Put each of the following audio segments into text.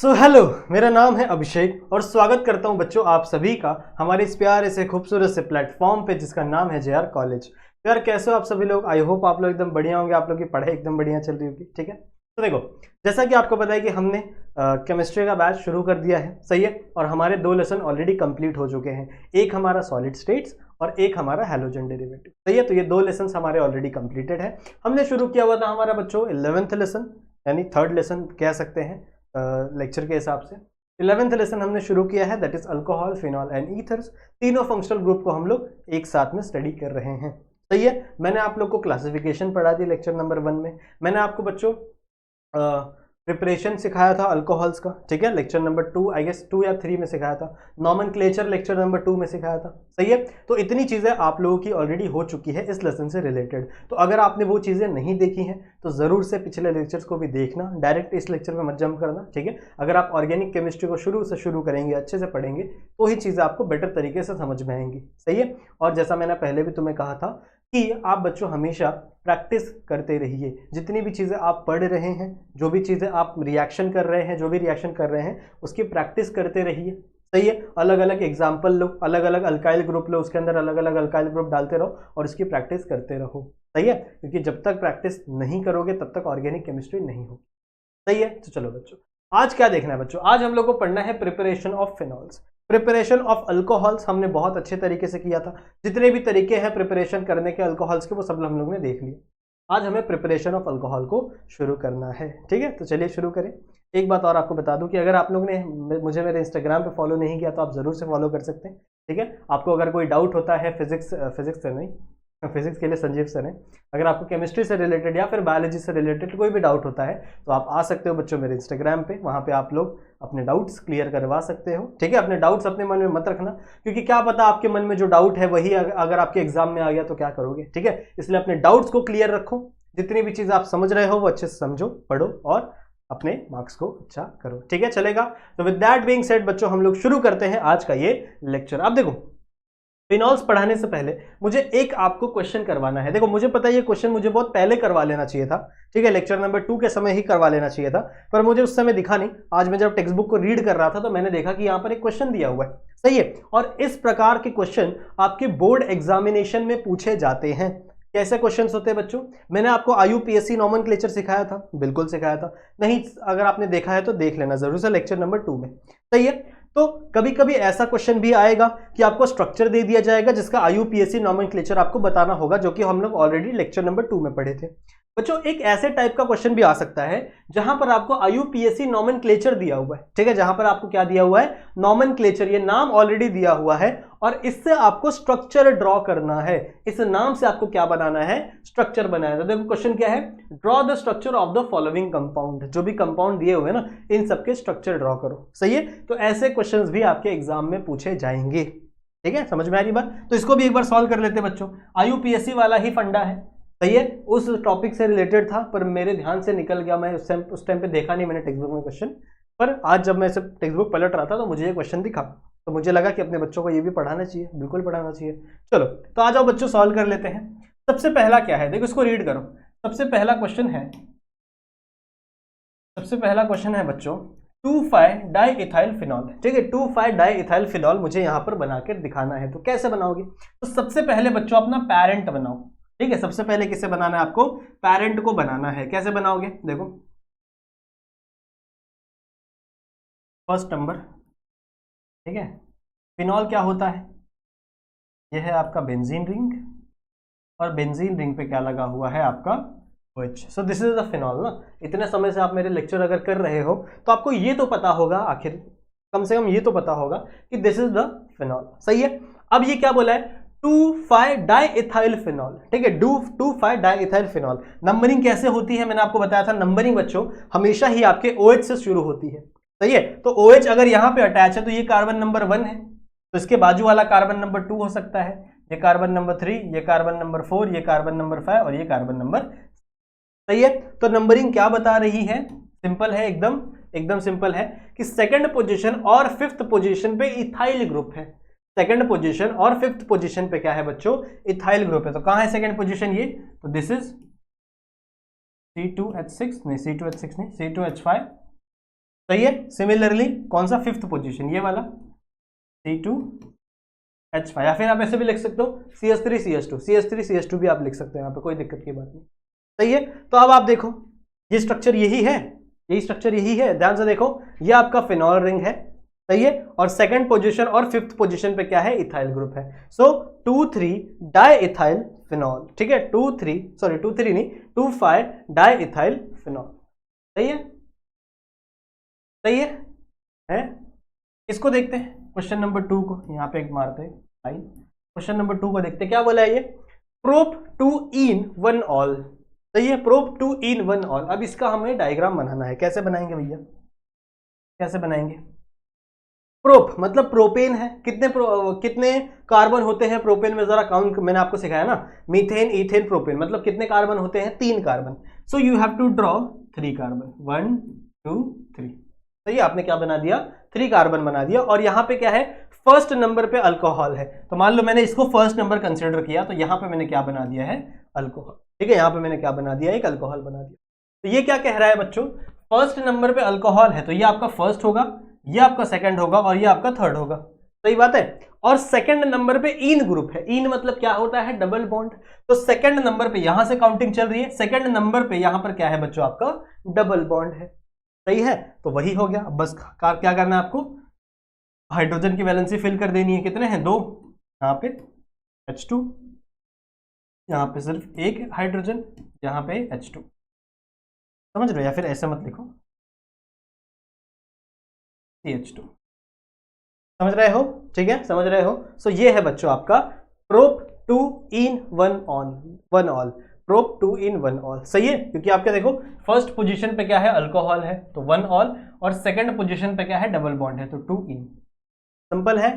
So hello, मेरा नाम है अभिषेक और स्वागत करता हूं बच्चों आप सभी का हमारे इस प्यारे से खूबसूरत से प्लेटफॉर्म पे जिसका नाम है जेआर कॉलेज। यार कैसे हो आप सभी लोग? आई होप आप लोग एकदम बढ़िया होंगे, आप लोग की पढ़ाई एकदम बढ़िया चल रही होगी। ठीक है, तो देखो जैसा कि आपको पता है कि हमने केमिस्ट्री का बैच शुरू कर दिया है, सही है। और हमारे 2 लेसन ऑलरेडी कंप्लीट हो चुके हैं, एक हमारा सॉलिड स्टेट्स और एक हमारा हैलोजन डेरिवेटिव, सही है। तो ये 2 लेसन हमारे ऑलरेडी कंप्लीटेड है। हमने शुरू किया हुआ था हमारा बच्चों 11th लेसन, यानी 3rd लेसन कह सकते हैं लेक्चर के हिसाब से। 11th लेसन हमने शुरू किया है, that is alcohol, phenol and ethers. तीनों फंक्शनल ग्रुप को हम लोग एक साथ में स्टडी कर रहे हैं, सही है। मैंने आप लोग को क्लासिफिकेशन पढ़ा दी लेक्चर नंबर 1 में। मैंने आपको बच्चों प्रिपरेशन सिखाया था अल्कोहल्स का, ठीक है, लेक्चर नंबर 2 आई गेस 2 या 3 में सिखाया था। नॉमेनक्लेचर लेक्चर नंबर 2 में सिखाया था, सही है। तो इतनी चीज़ें आप लोगों की ऑलरेडी हो चुकी है इस लेसन से रिलेटेड। तो अगर आपने वो चीज़ें नहीं देखी हैं तो ज़रूर से पिछले लेक्चर्स को भी देखना, डायरेक्ट इस लेक्चर में मत जंप करना, ठीक है। अगर आप ऑर्गेनिक केमिस्ट्री को शुरू से शुरू करेंगे, अच्छे से पढ़ेंगे, तो ही चीज़ें आपको बेटर तरीके से समझ में आएंगी, सही है। और जैसा मैंने पहले भी तुम्हें कहा था कि आप बच्चों हमेशा प्रैक्टिस करते रहिए। जितनी भी चीज़ें आप पढ़ रहे हैं, जो भी चीज़ें आप रिएक्शन कर रहे हैं, जो भी रिएक्शन कर रहे हैं, उसकी प्रैक्टिस करते रहिए, सही है। अलग अलग एग्जाम्पल लो, अलग अलग अल्काइल ग्रुप लो, उसके अंदर अलग अलग अल्काइल ग्रुप डालते रहो और उसकी प्रैक्टिस करते रहो, सही है। क्योंकि जब तक प्रैक्टिस नहीं करोगे तब तक ऑर्गेनिक केमिस्ट्री नहीं होगी, सही है। तो चलो बच्चों, आज क्या देखना है बच्चों? आज हम लोग को पढ़ना है preparation of phenols. Preparation of alcohols हमने बहुत अच्छे तरीके से किया था। जितने भी तरीके हैं प्रिपरेशन करने के अल्कोहल्स के, वो सब हम लोग ने देख लिए। आज हमें प्रिपरेशन ऑफ अल्कोहल को शुरू करना है, ठीक है। तो चलिए शुरू करें। एक बात और आपको बता दूं कि अगर आप लोग ने मुझे मेरे इंस्टाग्राम पे फॉलो नहीं किया तो आप ज़रूर से फॉलो कर सकते हैं, ठीक है। आपको अगर कोई डाउट होता है फिजिक्स से नहीं, फिजिक्स के लिए संजीव सर हैं। अगर आपको केमिस्ट्री से रिलेटेड या फिर बायोलॉजी से रिलेटेड कोई भी डाउट होता है तो आप आ सकते हो बच्चों मेरे इंस्टाग्राम पे, वहाँ पे आप लोग अपने डाउट्स क्लियर करवा सकते हो, ठीक है। अपने डाउट्स अपने मन में मत रखना, क्योंकि क्या पता आपके मन में जो डाउट है वही अगर आपके एग्जाम में आ गया तो क्या करोगे, ठीक है। इसलिए अपने डाउट्स को क्लियर रखो, जितनी भी चीज़ आप समझ रहे हो वो अच्छे से समझो, पढ़ो और अपने मार्क्स को अच्छा करो, ठीक है, चलेगा। तो विद दैट बीइंग सेड बच्चों, हम लोग शुरू करते हैं आज का ये लेक्चर। अब देखो, फिनॉल्स पढ़ाने से पहले मुझे एक आपको क्वेश्चन करवाना है। देखो मुझे पता है ये क्वेश्चन मुझे बहुत पहले करवा लेना चाहिए था, ठीक है, लेक्चर नंबर 2 के समय ही करवा लेना चाहिए था, पर मुझे उस समय दिखा नहीं। आज मैं जब टेक्स्ट बुक को रीड कर रहा था तो मैंने देखा कि यहाँ पर एक क्वेश्चन दिया हुआ है, सही है। और इस प्रकार के क्वेश्चन आपके बोर्ड एग्जामिनेशन में पूछे जाते हैं। कैसे क्वेश्चंस होते हैं बच्चों? मैंने आपको आईयूपीएससी नॉमेनक्लेचर सिखाया था, बिल्कुल सिखाया था। नहीं अगर आपने देखा है तो देख लेना जरूर से लेक्चर नंबर 2 में, सही है। तो कभी कभी ऐसा क्वेश्चन भी आएगा कि आपको स्ट्रक्चर दे दिया जाएगा जिसका आईयूपीएससी नॉमेनक्लेचर आपको बताना होगा, जो कि हम लोग ऑलरेडी लेक्चर नंबर 2 में पढ़े थे। बच्चों एक ऐसे टाइप का क्वेश्चन भी आ सकता है जहां पर आपको आईयूपीएससी नॉमेनक्लेचर दिया हुआ है, ठीक है, जहां पर आपको क्या दिया हुआ है? नॉमेनक्लेचर, ये नाम ऑलरेडी दिया हुआ है और इससे आपको स्ट्रक्चर ड्रॉ करना है। इस नाम से आपको क्या बनाना है? स्ट्रक्चर बनाना है। देखो क्वेश्चन क्या है? Draw the structure of the following compound. जो भी कंपाउंड दिए हुए हैं ना, इन सबके स्ट्रक्चर ड्रॉ करो, सही है। तो ऐसे क्वेश्चंस भी आपके एग्जाम में पूछे जाएंगे, ठीक है, समझ में आ रही बात? तो इसको भी एक बार सॉल्व कर लेते हैं बच्चों। आईयूपीएससी वाला ही फंडा है, सही है, उस टॉपिक से रिलेटेड था, पर मेरे ध्यान से निकल गया। मैं उस टाइम पे देखा नहीं मैंने टेक्स्ट बुक में क्वेश्चन, पर आज जब मैं सब टेक्स्ट बुक पलट रहा था तो मुझे ये क्वेश्चन दिखा, तो मुझे लगा कि अपने बच्चों को ये भी पढ़ाना चाहिए, बिल्कुल पढ़ाना चाहिए। चलो तो आ जाओ बच्चों, सॉल्व कर लेते हैं। सबसे पहला क्या है? देखो इसको रीड करो। सबसे पहला क्वेश्चन है बच्चों 2,5-डाइइथाइल फिनॉल, ठीक है। 2,5-डाइइथाइल फिनॉल मुझे यहां पर बनाकर दिखाना है। तो कैसे बनाओगे? तो सबसे पहले बच्चों अपना पैरेंट बनाओ, ठीक है। सबसे पहले किसे बनाना है? आपको पैरेंट को बनाना है। कैसे बनाओगे? देखो फर्स्ट नंबर, ठीक है, फिनॉल क्या होता है? यह है आपका बेंजीन रिंग, और बेंजीन रिंग पे क्या लगा हुआ है? आपका OH। So this is the phenol ना। इतने समय से आप मेरे लेक्चर अगर कर रहे हो तो आपको ये तो पता होगा, आखिर कम से कम ये तो पता होगा कि दिस इज द फिनॉल, सही है। अब ये क्या बोला है? 2,5-डाइइथाइल फिनॉल, ठीक है, 2,5-डाइइथाइल फिनॉल। नंबरिंग कैसे होती है? मैंने आपको बताया था, नंबरिंग बच्चों हमेशा ही आपके OH से शुरू होती है, सही है। तो OH अगर यहां पे अटैच है तो ये कार्बन नंबर 1 है, तो इसके बाजू वाला कार्बन नंबर 2 हो सकता है, ये कार्बन नंबर 3, ये कार्बन नंबर 4, ये कार्बन नंबर 5 और ये कार्बन नंबर, सही है। तो नंबरिंग क्या बता रही है? सिंपल है, एकदम सिंपल है कि सेकंड पोजीशन और फिफ्थ पोजीशन पे इथाइल ग्रुप है। सेकंड पोजीशन और फिफ्थ पोजीशन पे क्या है बच्चों? इथाइल ग्रुप है। तो कहां है सेकंड पोजीशन? ये, तो दिस इज C2H6 नहीं, C2H6 नहीं, C2H5 सही है। सिमिलरली कौन सा, फिफ्थ पोजीशन ये वाला C2H5, या फिर आप ऐसे भी लिख सकते हो CH3CH2, CH3CH2 भी आप लिख सकते हो, यहाँ पे कोई दिक्कत की बात नहीं। सही है। तो अब आप देखो ये स्ट्रक्चर यही है, यही स्ट्रक्चर यही है, ध्यान से देखो, ये आपका फिनॉल रिंग है। सही है। और सेकंड पोजीशन और फिफ्थ पोजीशन पे क्या है, इथाइल ग्रुप है। सो 2,3 डाई इथाइल फिनॉल। ठीक है, 2,3 नहीं 2,5 डाई इथाइल फिनॉल। सही है, सही है? इसको देखते हैं क्वेश्चन नंबर 2 को, यहाँ पे एक मारते हैं आई। क्वेश्चन नंबर 2 को देखते हैं, क्या बोला है ये, प्रोप 2 in 1 ऑल। सही है, प्रोप 2 in 1 ऑल। अब इसका हमें डायग्राम बनाना है, कैसे बनाएंगे भैया, कैसे बनाएंगे? प्रोप मतलब प्रोपेन है, कितने कार्बन होते हैं प्रोपेन में, जरा काउंट, मैंने आपको सिखाया ना, मीथेन इथेन प्रोपेन, मतलब कितने कार्बन होते हैं, 3 carbon. So you have to draw 3 carbon, 1 2 3। सही है, आपने क्या बना दिया, 3 कार्बन बना दिया। और यहाँ पे क्या है, फर्स्ट नंबर पे अल्कोहल है, तो मान लो मैंने इसको फर्स्ट नंबर कंसिडर किया, तो यहाँ पे मैंने क्या बना दिया है, अल्कोहल। ठीक है, यहाँ पे मैंने क्या बना दिया, एक अल्कोहल बना दिया। तो ये क्या कह रहा है बच्चों, फर्स्ट नंबर पे अल्कोहल है, तो ये आपका फर्स्ट होगा, ये आपका सेकंड होगा और ये आपका थर्ड होगा। सही बात है। और सेकंड नंबर पे इन ग्रुप है, इन मतलब क्या होता है, डबल बॉन्ड। तो सेकंड नंबर पे यहां से काउंटिंग चल रही है, सेकंड नंबर पे यहां पर क्या है बच्चों, आपका डबल बॉन्ड है। सही है, तो वही हो गया। बस क्या करना है आपको, हाइड्रोजन की वैलेंसी फिल कर देनी है, कितने हैं, 2, यहाँ पे H2, यहाँ पे सिर्फ एक हाइड्रोजन, यहाँ पे H2। समझ रहे हो, या फिर ऐसे मत लिखो CH2। समझ रहे हो, ठीक है, समझ रहे हो। सो ये है बच्चों आपका prop 2 in 1 all, prop 2 in 1 all. सही है, क्योंकि आपके देखो फर्स्ट पोजीशन पे क्या है, अल्कोहल है, तो 1 ऑल, और सेकंड पोजीशन पे क्या है, डबल बॉन्ड है, तो 2 in। सिंपल है,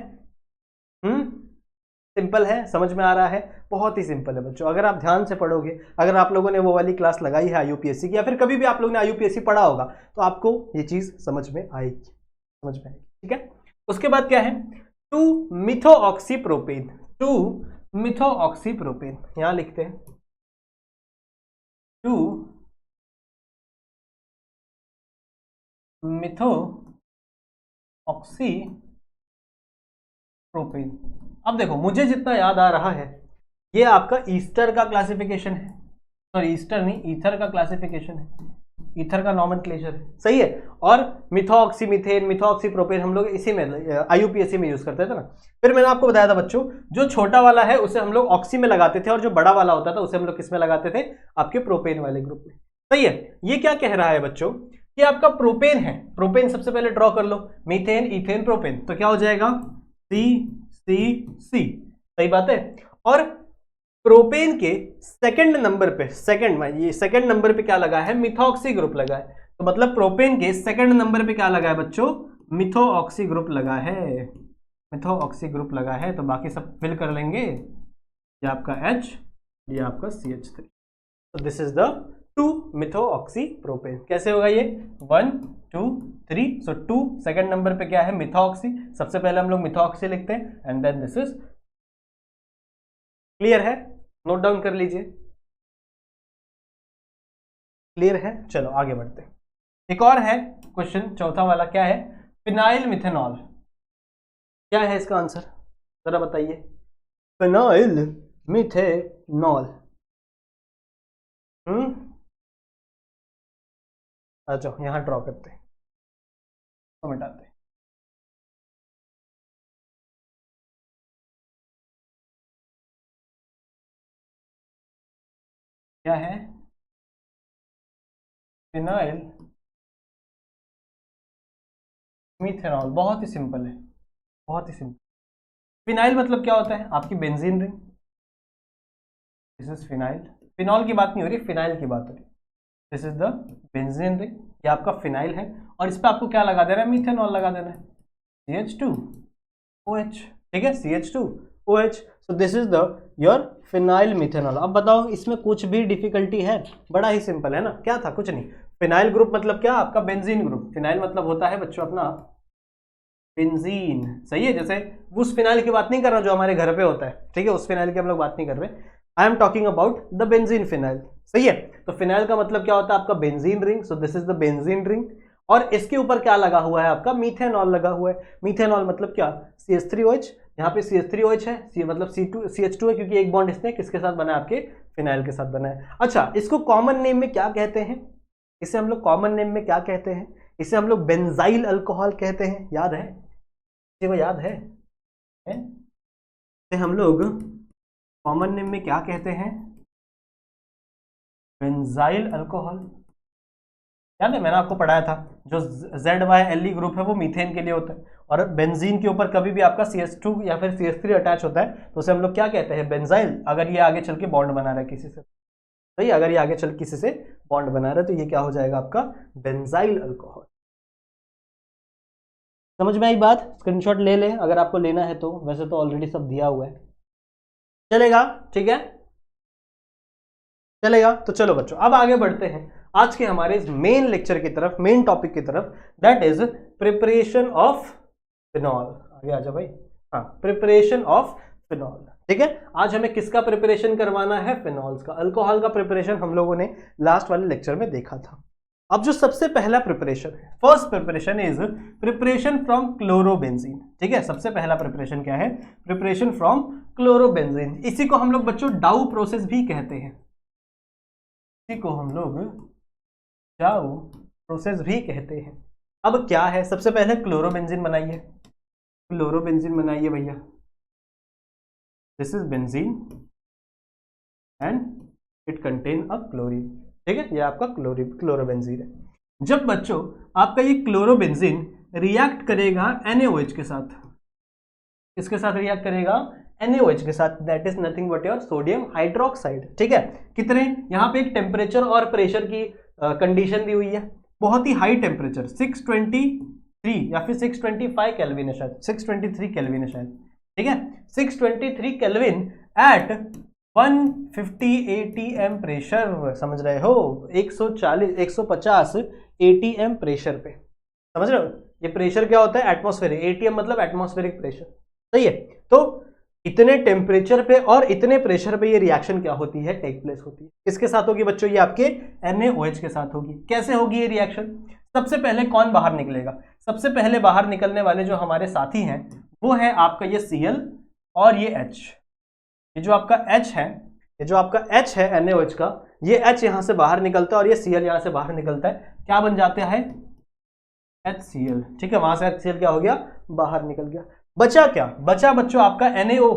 सिंपल है, समझ में आ रहा है, बहुत ही सिंपल है बच्चों। अगर आप ध्यान से पढ़ोगे, अगर आप लोगों ने वो वाली क्लास लगाई है IUPAC की, या फिर कभी भी आप लोगों ने IUPAC पढ़ा होगा, तो आपको ये चीज समझ में आएगी, समझ में आएगी। ठीक है, उसके बाद क्या है, 2 मिथोऑक्सीप्रोपेन, 2 मिथोऑक्सीप्रोपेन, यहां लिखते हैं 2 मिथोऑक्सीप्रोपेन। अब देखो, मुझे जितना याद आ रहा है, ये आपका ईस्टर का क्लासिफिकेशन है, सॉरी ईस्टर नहीं, ईथर का क्लासिफिकेशन है, ईथर का नॉमेनक्लेचर है। सही है। और मिथोऑक्सी मीथेन, मिथोऑक्सी प्रोपेन हम लोग इसी में IUPAC में यूज करते थे ना। फिर मैंने आपको बताया था बच्चों, जो छोटा वाला है उसे हम लोग ऑक्सी में लगाते थे, और जो बड़ा वाला होता था उसे हम लोग किस में लगाते थे, आपके प्रोपेन वाले ग्रुप में। सही है। ये क्या कह रहा है बच्चों, कि आपका प्रोपेन है, प्रोपेन सबसे पहले ड्रॉ कर लो, मीथेन इथेन प्रोपेन, तो क्या हो जाएगा C। सही बात है। और प्रोपेन के सेकंड नंबर पे, सेकंड नंबर पे क्या लगा है, मिथोऑक्सी ग्रुप लगा है, तो मतलब प्रोपेन के सेकंड नंबर पे क्या लगा है बच्चों, मिथोऑक्सी ग्रुप लगा है, मिथोऑक्सी ग्रुप लगा है। तो बाकी सब फिल कर लेंगे, ये आपका H, ये आपका CH3। तो दिस इज द 2 मिथोऑक्सी प्रोपेन। कैसे होगा ये, 1 2 3। सो 2 सेकंड नंबर पे क्या है, मिथोऑक्सी, सबसे पहले हम लोग मिथोऑक्सी लिखते हैं, and then this is, clear है, नोट डाउन कर लीजिए, क्लियर है। चलो आगे बढ़ते हैं, एक और है क्वेश्चन, चौथा वाला, क्या है, फिनाइल मिथेनॉल। क्या है इसका आंसर, जरा बताइए, फिनाइल मिथेनॉल। अच्छा, यहां ड्रॉ करते हैं, तो मिटाते हैं। क्या है, फिनाइल मिथेनॉल। बहुत ही सिंपल है, बहुत ही सिंपल। फिनाइल मतलब क्या होता है, आपकी benzene ring, this is phenyl. Phenol की बात नहीं हो रही, फिनाइल की बात हो रही, this is the benzene ring, ये आपका फिनाइल है, और इस पर आपको क्या लगा देना है, मिथेनॉल लगा देना है, CH2OH। ठीक है, CH2OH। So this is the your phenyl methanol. अब बताओ, इसमें कुछ भी डिफिकल्टी है, बड़ा ही सिंपल है ना, क्या था, कुछ नहीं। फिनाइल ग्रुप मतलब क्या, आपका बेंजीन ग्रुप। फिनाइल मतलब होता है बच्चों अपना बेंजीन। सही है, जैसे उस फिनाइल की बात नहीं कर रहा जो हमारे घर पे होता है, ठीक है, उस फिनाइल की हम लोग बात नहीं कर रहे, I am talking about the benzene phenyl. सही है, तो फिनाइल का मतलब क्या होता है, आपका benzene ring. So this is the benzene ring. और इसके ऊपर क्या लगा हुआ है आपका, मीथेनॉल लगा हुआ है। मीथेनॉल मतलब क्या, CH3OH, यहाँ पे CH3OH है, मतलब CH2 है, क्योंकि एक बॉन्ड इसने किसके साथ बना है, आपके फिनाइल के साथ बना है। अच्छा, इसको कॉमन नेम में क्या कहते हैं, इसे हम लोग कॉमन नेम में क्या कहते हैं, इसे हम लोग बेंजाइल अल्कोहल कहते हैं। याद है, किसी को याद है? इसे हम लोग कॉमन नेम में क्या कहते हैं, बेंजाइल अल्कोहल। याद है, मैंने आपको पढ़ाया था, जो ZYLE ग्रुप है वो मीथेन के लिए होता है, और बेंजीन के ऊपर कभी भी आपका CH2 या फिर CH3 अटैच होता है तो उसे हम लोग क्या कहते हैं, बेंजाइल। अगर ये आगे चल के बॉन्ड बना रहा है किसी से, सही, अगर ये आगे चल किसी से बॉन्ड बना रहा है तो ये क्या हो जाएगा आपका, बेंजाइल अल्कोहल। समझ में आई बात? स्क्रीनशॉट ले ले अगर आपको लेना है तो, वैसे तो ऑलरेडी सब दिया हुआ है, चलेगा? ठीक है, चलेगा। तो चलो बच्चों, अब आगे बढ़ते हैं आज के हमारे इस मेन लेक्चर की तरफ, मेन टॉपिक की तरफ, that is preparation of phenol. आगे आ जाओ भाई। हाँ, प्रिपरेशन ऑफ फिनॉल। ठीक है, आज हमें किसका प्रिपरेशन करवाना है, फिनॉल्स का। अल्कोहल का प्रिपरेशन हम लोगों ने लास्ट वाले लेक्चर में देखा था। अब जो सबसे पहला प्रिपरेशन है, first preparation is preparation from chlorobenzene. ठीक है, सबसे पहला प्रिपरेशन क्या है, प्रिपरेशन फ्रॉम क्लोरोबेंजीन। इसी को हम लोग बच्चों डाउ प्रोसेस भी कहते हैं, इसी को हम लोग डाउ प्रोसेस भी कहते हैं। अब क्या है, सबसे पहले क्लोरोबेंजीन बनाइए, क्लोरोबेंजीन बनाइए भैया। This is benzene and it contain a chlorine. ठीक है, ये आपका क्लोरोबेंजीन है। जब बच्चों आपका ये क्लोरोबेंजीन रिएक्ट करेगा NaOH के साथ, किसके साथ रिएक्ट करेगा, NaOH के साथ, that is nothing but your sodium hydroxide. ठीक है, कितने, यहाँ पे एक टेम्परेचर और प्रेशर की कंडीशन दी हुई है, बहुत ही हाई टेम्परेचर, 623 या फिर 625 केल्विन है शायद, 623 केल्विन है शायद। ठीक है, 623 केल्विन एट 150 ATM प्रेशर, समझ रहे हो, 150 ATM प्रेशर पे, समझ रहे हो? ये प्रेशर क्या होता है, एटमॉस्फेरिक, ATM मतलब एटमॉस्फेरिक प्रेशर। सही है, तो इतने टेम्परेचर पे और इतने प्रेशर पे ये रिएक्शन क्या होती है, टेक प्लेस होती है। किसके साथ होगी बच्चों, ये आपके NaOH के साथ होगी। कैसे होगी ये रिएक्शन, सबसे पहले कौन बाहर निकलेगा, सबसे पहले बाहर निकलने वाले जो हमारे साथी हैं वो है आपका ये Cl और ये H। ये जो आपका H है, ये जो आपका H है NaOH का, ये H यहां से बाहर निकलता है और ये Cl यहां से बाहर निकलता है, क्या बन जाता है, HCl। ठीक है, वहां से HCl क्या हो गया, बाहर निकल गया। बचा क्या, बचा बच्चों आपका NaO।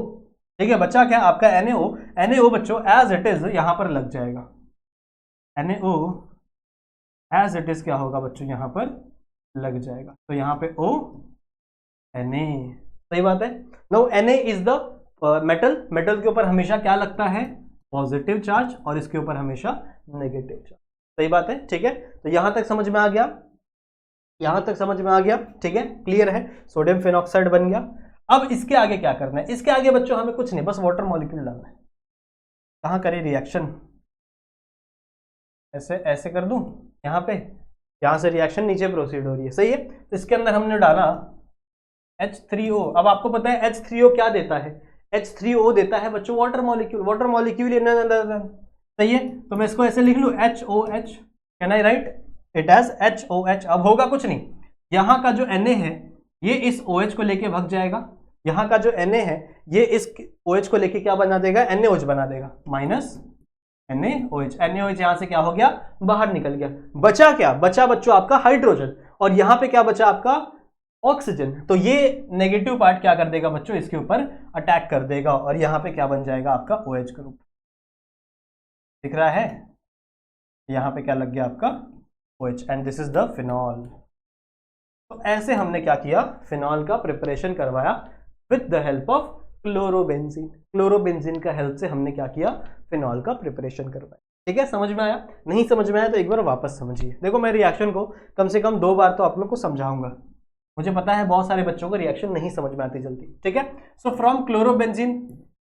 ठीक है, बचा क्या आपका NaO। NaO बच्चों एज इट इज यहां पर लग जाएगा, NaO एज इट इज क्या होगा बच्चों, यहां पर लग जाएगा। तो यहां पे O Na, सही बात है। No Na is the metal, metal के ऊपर हमेशा क्या लगता है, पॉजिटिव चार्ज, और इसके ऊपर हमेशा नेगेटिव चार्ज। सही बात है, ठीक है। तो यहां तक समझ में आ गया, यहां तक समझ में आ गया, ठीक है, क्लियर है। सोडियम फिनॉक्साइड बन गया। अब इसके आगे क्या करना है, इसके आगे बच्चों हमें कुछ नहीं, बस वाटर मॉलिक्यूल डालना है। कहां करें रिएक्शन, ऐसे ऐसे कर दूं, यहां पे, यहां से रिएक्शन नीचे प्रोसीड हो रही है, सही है। तो इसके अंदर हमने डाला H3O। अब आपको पता है H3O क्या देता है, H3O देता है बच्चों वाटर मॉलिक्यूल, वाटर मॉलिक्यूल सही है। तो मैं इसको ऐसे लिख लूं HOH, can I write it as HOH। अब होगा कुछ नहीं, यहां का जो Na है ये इस OH को लेके भाग जाएगा, यहां का जो Na है ये इस OH को लेके क्या बना देगा, NaOH बना देगा, माइनस NaOH। NaOH यहां से क्या हो गया, बाहर निकल गया। बचा क्या, बचा बच्चों आपका हाइड्रोजन, और यहां पे क्या बचा आपका ऑक्सीजन। तो ये नेगेटिव पार्ट क्या कर देगा बच्चों, इसके ऊपर अटैक कर देगा, और यहां पे क्या बन जाएगा आपका OH ग्रुप, दिख रहा है, यहां पे क्या लग गया आपका OH, and this is the phenol. तो ऐसे हमने क्या किया, फिनॉल का प्रिपरेशन करवाया with the help of chlorobenzene. Chlorobenzene का हेल्प से हमने क्या किया, फिनॉल का प्रिपरेशन करवाया। ठीक है, समझ में आया? नहीं समझ में आया तो एक बार वापस समझिए। देखो मैं रिएक्शन को कम से कम 2 बार तो आप लोग को समझाऊंगा, मुझे पता है बहुत सारे बच्चों को रिएक्शन नहीं समझ में आती जल्दी। ठीक है, सो फ्रॉम क्लोरोबेंजीन,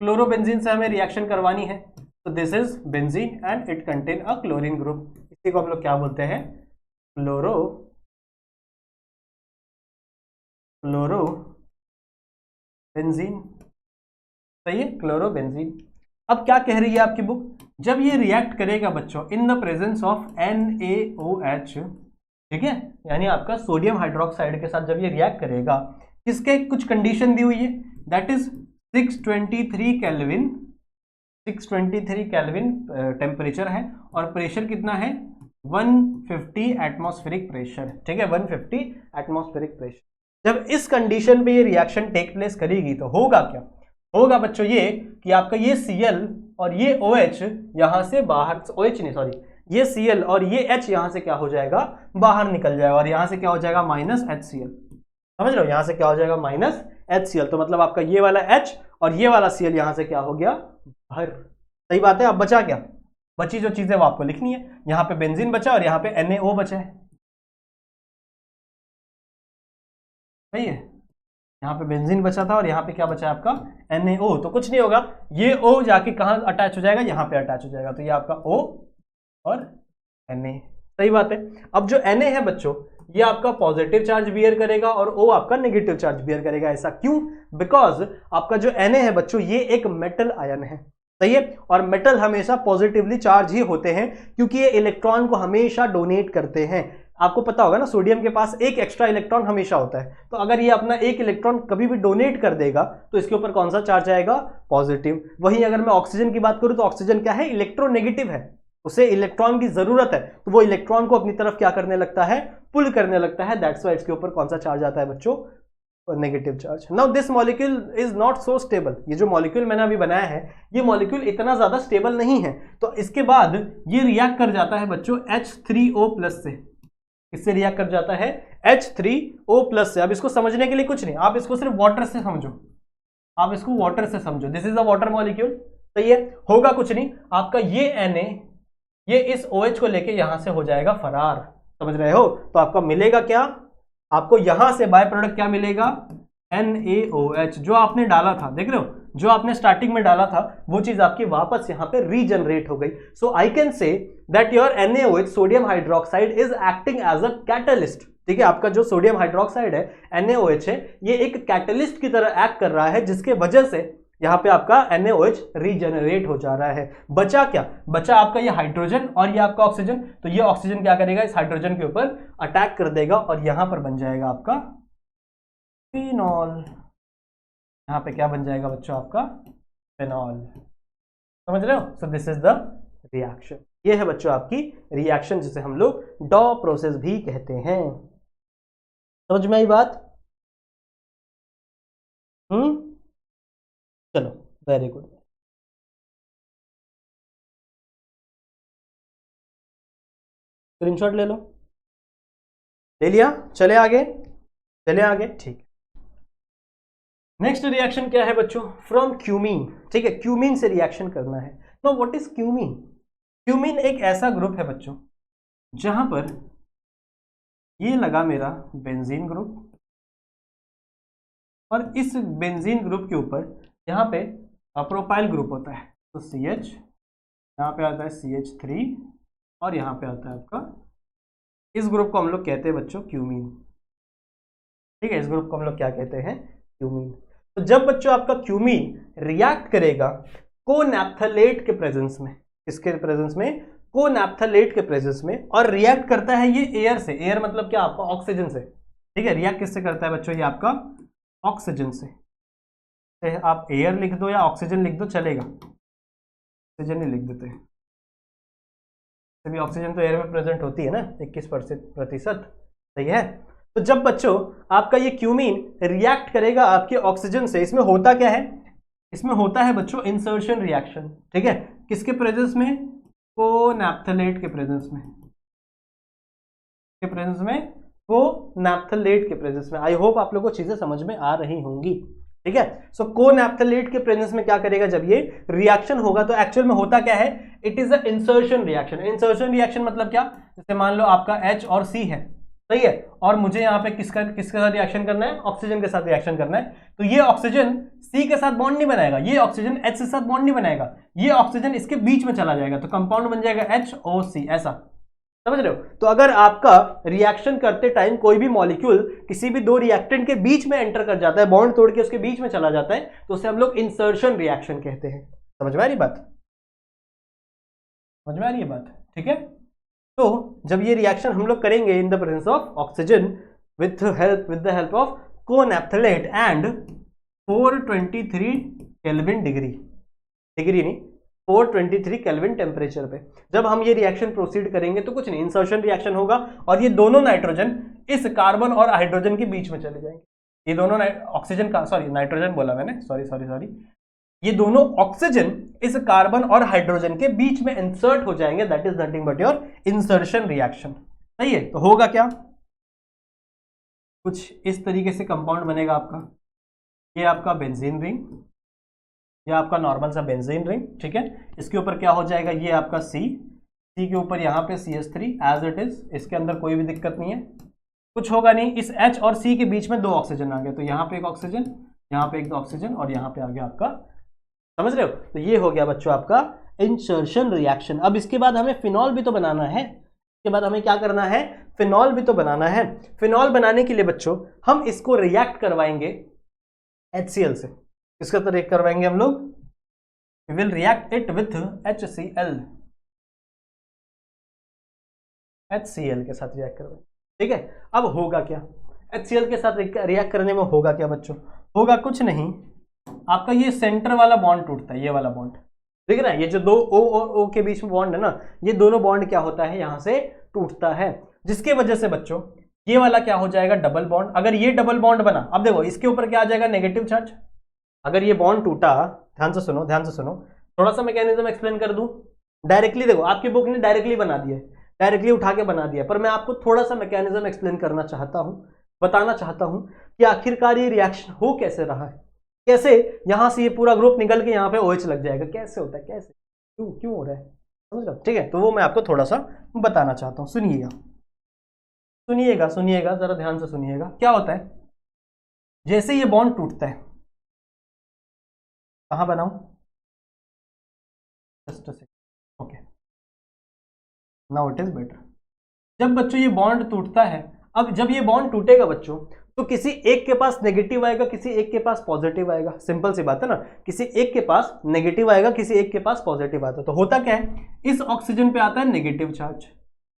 क्लोरोबेंजीन से हमें रिएक्शन करवानी है, तो this is benzene and it contain a chlorine group. इसी को हम लोग क्या बोलते हैं, क्लोरोबेंजीन। सही है, क्लोरोबेंजीन। अब क्या कह रही है आपकी बुक, जब ये रिएक्ट करेगा बच्चों इन द प्रेजेंस ऑफ NaOH ठीक है, यानी आपका सोडियम हाइड्रोक्साइड के साथ जब ये रिएक्ट करेगा, इसके कुछ कंडीशन दी हुई है, that is 623 kelvin, 623 kelvin temperature है और प्रेशर कितना है 150 एटमॉस्फेरिक प्रेशर। ठीक है, 150 एटमॉस्फेरिक प्रेशर। जब इस कंडीशन पे ये रिएक्शन टेक प्लेस करेगी तो होगा क्या, होगा बच्चों ये कि आपका ये Cl और ये OH यहां से बाहर, OH नहीं सॉरी, ये Cl और ये H यहां से क्या हो जाएगा, बाहर निकल जाएगा और यहां से क्या हो जाएगा -HCl। समझ रहे हो, यहां से क्या हो जाएगा -HCl। तो मतलब आपका ये वाला H और ये वाला Cl यहां से क्या हो गया, बाहर। सही बात है। अब बचा क्या, बची जो चीजें वो आपको लिखनी है। यहां पे बेंजीन बचा और यहां पे NaO बचा है। सही है, यहाँ पे बेंजीन बचा था और यहाँ पे क्या बचा है आपका NaO। तो कुछ नहीं होगा, ये O जाके कहाँ अटैच हो जाएगा, यहाँ पे अटैच हो जाएगा। तो ये आपका O और Na। सही बात है। अब जो Na है बच्चों, ये आपका पॉजिटिव चार्ज बियर करेगा और O आपका नेगेटिव चार्ज बियर करेगा। ऐसा क्यों? बिकॉज आपका जो Na है बच्चों, ये एक मेटल आयन है। सही है, और मेटल हमेशा पॉजिटिवली चार्ज ही होते हैं क्योंकि ये इलेक्ट्रॉन को हमेशा डोनेट करते हैं। आपको पता होगा ना, सोडियम के पास एक एक्स्ट्रा इलेक्ट्रॉन हमेशा होता है, तो अगर ये अपना एक इलेक्ट्रॉन कभी भी डोनेट कर देगा तो इसके ऊपर कौन सा चार्ज आएगा, पॉजिटिव। वहीं अगर मैं ऑक्सीजन की बात करूं तो ऑक्सीजन क्या है, इलेक्ट्रोनेगेटिव है, उसे इलेक्ट्रॉन की जरूरत है, तो वो इलेक्ट्रॉन को अपनी तरफ क्या करने लगता है, पुल करने लगता है। दैट्स व्हाई इसके ऊपर कौन सा चार्ज आता है बच्चों, negative charge. Now this molecule is not so stable. ये जो मॉलिक्यूल मैंने अभी बनाया है, ये मॉलिक्यूल इतना ज्यादा स्टेबल नहीं है। तो इसके बाद ये रिएक्ट कर जाता है बच्चों H3O+ से। इससे रिएक्ट कर जाता है H3O+ से। अब इसको समझने के लिए कुछ नहीं, आप इसको सिर्फ वाटर से समझो, आप इसको वाटर से समझो। This is a water molecule. सही है, होगा कुछ नहीं, आपका ये Na ये इस OH को लेके यहां से हो जाएगा फरार। समझ रहे हो, तो आपका मिलेगा क्या, आपको यहां से बाय प्रोडक्ट क्या मिलेगा, NaOH। जो आपने डाला था, देख रहे हो, जो आपने स्टार्टिंग में डाला था वो चीज आपकी वापस यहां पे रीजनरेट हो गई। So I can say that your NaOH sodium hydroxide is acting as a catalyst. ठीक है, आपका जो सोडियम हाइड्रोक्साइड है NaOH है, ये एक कैटलिस्ट की तरह एक्ट कर रहा है, जिसके वजह से यहां पे आपका NaOH रीजनरेट हो जा रहा है। बचा क्या, बचा आपका ये हाइड्रोजन और ये आपका ऑक्सीजन। तो ये ऑक्सीजन क्या करेगा, इस हाइड्रोजन के ऊपर अटैक कर देगा और यहां पर बन जाएगा आपका फिनॉल। यहां पे क्या बन जाएगा बच्चों, आपका फिनॉल। समझ रहे हो, so this is the reaction. ये है बच्चों आपकी रिएक्शन, जिसे हम लोग डॉ प्रोसेस भी कहते हैं। समझ में आई बात? चलो, वेरी गुड। स्क्रीनशॉट ले लो, ले लिया, चले आगे, चले आगे। ठीक, नेक्स्ट रिएक्शन क्या है बच्चों, फ्रॉम क्यूमीन। ठीक है, क्यूमीन से रिएक्शन करना है। No, what is cumene? Cumene एक ऐसा ग्रुप है बच्चों जहां पर ये लगा मेरा बेंजीन ग्रुप और इस बेंजीन ग्रुप के ऊपर यहाँ पे प्रोपाइल ग्रुप होता है। तो CH, यहाँ पे आता है CH3 और यहाँ पे आता है आपका, इस ग्रुप को हम लोग कहते हैं बच्चों क्यूमीन। ठीक है, इस ग्रुप को हम लोग क्या कहते हैं, क्यूमीन। तो जब बच्चों आपका क्यूमीन रिएक्ट करेगा कोनैप्थलेट के प्रेजेंस में, किसके प्रेजेंस में, कोनैप्थलेट के प्रेजेंस में, और रिएक्ट करता है ये एयर से। एयर मतलब क्या, आपका ऑक्सीजन से। ठीक है, रिएक्ट किससे करता है बच्चों, ये आपका ऑक्सीजन से। आप एयर लिख दो या ऑक्सीजन लिख दो चलेगा, ऑक्सीजन ही लिख देते हैं, तभी ऑक्सीजन तो एयर में प्रेजेंट होती है ना 21%। सही है। तो जब बच्चों आपका ये क्यूमीन रिएक्ट करेगा आपके ऑक्सीजन से, इसमें होता क्या है, इसमें होता है बच्चों इंसर्शन रिएक्शन। ठीक है, किसके प्रेजेंस में, कोनैप्थलेट के प्रेजेंस में, कोनैप्थलेट के प्रेजेंस में। आई होप आप लोगों को चीजें समझ में आ रही होंगी। ठीक है, सो कोनैप्थलेट के प्रेजेंस में क्या करेगा, जब ये रिएक्शन होगा तो एक्चुअल में होता क्या है, it is a insertion reaction. Insertion reaction मतलब क्या, जैसे मान लो आपका H और C है, सही है, और मुझे यहाँ पे किसके साथ रिएक्शन करना है, ऑक्सीजन के साथ रिएक्शन करना है। तो ये ऑक्सीजन C के साथ बॉन्ड नहीं बनाएगा, ये ऑक्सीजन H के साथ बॉन्ड नहीं बनाएगा, ये ऑक्सीजन इसके बीच में चला जाएगा, तो कंपाउंड बन जाएगा HOC। ऐसा समझ रहे हो। तो अगर आपका रिएक्शन करते टाइम कोई भी मॉलिक्यूल किसी भी दो रिएक्टेंट के बीच में एंटर कर जाता है, बॉन्ड तोड़ के उसके बीच में चला जाता है, तो उसे हम लोग इंसर्शन रिएक्शन कहते हैं। समझ में आ रही बात, समझ में आ रही है बात? ठीक है, तो जब ये रिएक्शन हम लोग करेंगे in the presence of oxygen with the help of कोनैप्थलेट एंड 423 केल्विन डिग्री नहीं 423 केल्विन टेम्परेचर पे जब हम ये रिएक्शन प्रोसीड करेंगे तो कुछ नहीं, इंसर्शन रिएक्शन होगा और ये दोनों नाइट्रोजन इस कार्बन और हाइड्रोजन के बीच में चले जाएंगे। ये दोनों ऑक्सीजन का नाइट्रोजन बोला मैंने, सॉरी, ये दोनों ऑक्सीजन इस कार्बन और हाइड्रोजन के बीच में इंसर्ट हो जाएंगे। That is nothing but your insertion reaction. सही है, तो होगा क्या, कुछ इस तरीके से कंपाउंड बनेगा आपका। ये आपका बेंजीन रिंग, ये आपका नॉर्मल सा बेंजीन रिंग, ठीक है। इसके ऊपर क्या हो जाएगा, ये आपका सी के ऊपर यहाँ पे CH3 एज इट इज, इसके अंदर कोई भी दिक्कत नहीं है, कुछ होगा नहीं। इस H और C के बीच में 2 ऑक्सीजन आ गए, तो यहाँ पे एक ऑक्सीजन, यहाँ पे एक ऑक्सीजन और यहाँ पे आ गया आपका, समझ रहे हो। तो ये हो गया बच्चों आपका इंसर्शन रिएक्शन। अब इसके बाद हमें फिनॉल भी तो बनाना है, इसके बाद हमें क्या करना है, फिनॉल भी तो बनाना है। फिनॉल बनाने के लिए बच्चों हम इसको रिएक्ट करवाएंगे HCl से। किसका तो रिएक्ट करवाएंगे हम लोग, we will react it with HCl के साथ रिएक्ट करवाएंगे, ठीक है। अब होगा क्या, HCl के साथ रिएक्ट करने में होगा क्या बच्चों, होगा कुछ नहीं, आपका ये सेंटर वाला बॉन्ड टूटता है, ये वाला बॉन्ड देख रहे हैं, ये जो 2 O और O के बीच में बॉन्ड है ना, ये दोनों बॉन्ड क्या होता है, यहां से टूटता है, जिसके वजह से बच्चों ये वाला क्या हो जाएगा, डबल बॉन्ड। अगर ये डबल बॉन्ड बना, अब देखो इसके ऊपर क्या आ जाएगा, नेगेटिव चार्ज। अगर ये बॉन्ड टूटा, ध्यान से सुनो, थोड़ा सा मैकेनिज्म एक्सप्लेन कर दूं। डायरेक्टली देखो आपकी बुक ने डायरेक्टली बना दिया है, डायरेक्टली उठा के बना दिया, पर मैं आपको थोड़ा सा मैकेनिज्म एक्सप्लेन करना चाहता हूं, बताना चाहता हूं कि आखिरकार ये रिएक्शन हो कैसे रहा है, कैसे यहां से ये पूरा ग्रुप निकल के यहाँ पे OH लग जाएगा, कैसे होता है, कैसे क्यों हो रहा है, समझ लो, ठीक है। तो वो मैं आपको थोड़ा सा बताना चाहता हूं, सुनिएगा जरा ध्यान से सुनिएगा। क्या होता है, जैसे ये बॉन्ड टूटता है, कहां बनाऊं, just a second, okay, now it is better. जब बच्चों ये बॉन्ड टूटता है, अब जब ये बॉन्ड टूटेगा बच्चों, तो किसी एक के पास नेगेटिव आएगा, किसी एक के पास पॉजिटिव आएगा, सिंपल सी बात है ना, किसी एक के पास नेगेटिव आएगा, किसी एक के पास पॉजिटिव आता है। तो होता क्या है, इस ऑक्सीजन पे आता है नेगेटिव चार्ज,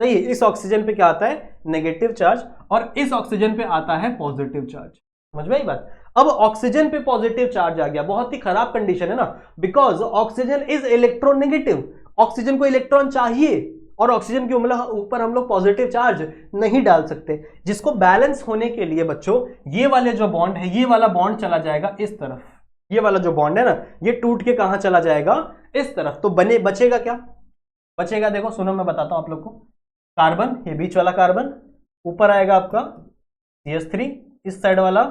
सही है, इस ऑक्सीजन पे क्या आता है, नेगेटिव चार्ज, और इस ऑक्सीजन पे आता है पॉजिटिव चार्ज, समझ में आई बात। अब ऑक्सीजन पे पॉजिटिव चार्ज आ गया, बहुत ही खराब कंडीशन है ना, because oxygen is electronegative, oxygen को इलेक्ट्रॉन चाहिए और ऑक्सीजन के ऊपर हम लोग पॉजिटिव चार्ज नहीं डाल सकते, जिसको बैलेंस होने के लिए बच्चों ये वाले जो बॉन्ड है, ये वाला बॉन्ड चला जाएगा इस तरफ, ये वाला जो बॉन्ड है ना, ये टूट के कहां चला जाएगा, इस तरफ। तो बचेगा क्या, बचेगा, देखो सुनो मैं बताता हूं आप लोग को, कार्बन, ये बीच वाला कार्बन, ऊपर आएगा आपका CH3, इस साइड वाला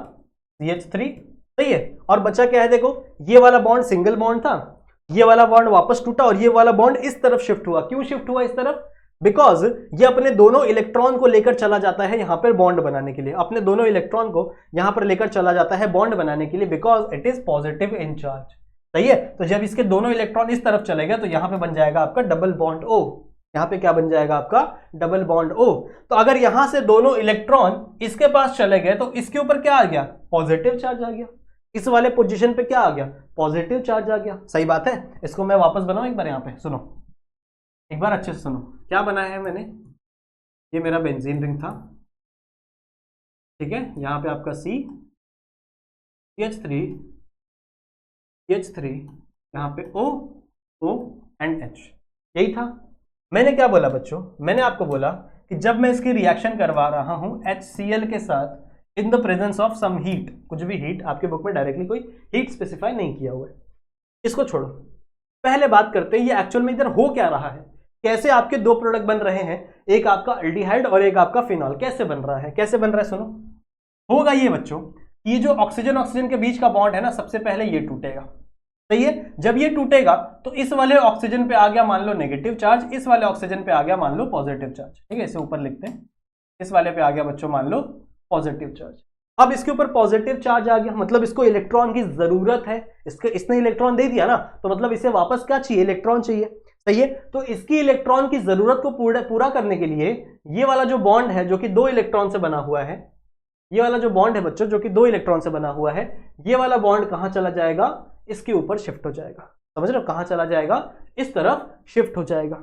CH3, सही है, और बचा क्या है, देखो ये वाला बॉन्ड सिंगल बॉन्ड था, ये वाला बॉन्ड वापस टूटा और ये वाला बॉन्ड इस तरफ शिफ्ट हुआ। क्यों शिफ्ट हुआ इस तरफ, बिकॉज ये अपने दोनों इलेक्ट्रॉन को लेकर चला जाता है यहां पर बॉन्ड बनाने के लिए, अपने दोनों इलेक्ट्रॉन को यहां पर लेकर चला जाता है बॉन्ड बनाने के लिए, because it is positive in charge, सही है। तो जब इसके दोनों इलेक्ट्रॉन इस तरफ चले गए तो यहां पे बन जाएगा आपका डबल बॉन्ड O, यहां पे क्या बन जाएगा आपका डबल बॉन्ड O। तो अगर यहां से दोनों इलेक्ट्रॉन इसके पास चले गए तो इसके ऊपर क्या आ गया, पॉजिटिव चार्ज आ गया, इस वाले पोजीशन पे क्या आ गया, पॉजिटिव चार्ज आ गया, सही बात है। इसको मैं वापस बनाऊं एक बार, यहां पे सुनो एक बार अच्छे से सुनो, क्या बनाया है मैंने, ये मेरा बेंजीन रिंग था, ठीक है, यहां पे आपका CH3 यहां पे O एंड H, यही था। मैंने क्या बोला बच्चों, मैंने आपको बोला कि जब मैं इसकी रिएक्शन करवा रहा हूं HCl के साथ in the presence of some heat, कुछ भी हीट, आपके बुक में डायरेक्टली कोई हीट स्पेसिफाई नहीं किया हुआ है, इसको छोड़ो, पहले बात करते हैं ये एक्चुअल में इधर हो क्या रहा है, कैसे आपके 2 प्रोडक्ट बन रहे हैं, एक आपका अल्डिहाइड और एक आपका फिनॉल, कैसे बन रहा है, कैसे बन रहा है, सुनो। होगा ये बच्चों, ये जो ऑक्सीजन के बीच का बॉन्ड है ना, सबसे पहले ये टूटेगा, सही है। जब ये टूटेगा तो इस वाले ऑक्सीजन पे आ गया मान लो नेगेटिव चार्ज, इस वाले ऑक्सीजन पे आ गया मान लो पॉजिटिव चार्ज, ठीक है, इसे ऊपर लिखते हैं, इस वाले पे आ गया बच्चों मान लो पॉजिटिव चार्ज। अब इसके ऊपर पॉजिटिव चार्ज आ गया, मतलब इसको इलेक्ट्रॉन की जरूरत है, इसने इलेक्ट्रॉन दे दिया ना, तो मतलब इसे वापस क्या चाहिए, इलेक्ट्रॉन चाहिए, सही है। तो इसकी इलेक्ट्रॉन की जरूरत को पूरा करने के लिए ये वाला जो बॉन्ड है जो कि 2 इलेक्ट्रॉन से बना हुआ है, ये वाला जो बॉन्ड है बच्चों जो कि 2 इलेक्ट्रॉन से बना हुआ है, ये वाला बॉन्ड कहां चला जाएगा, इसके ऊपर शिफ्ट हो जाएगा, समझ रहे हो, कहां चला जाएगा, इस तरफ शिफ्ट हो जाएगा,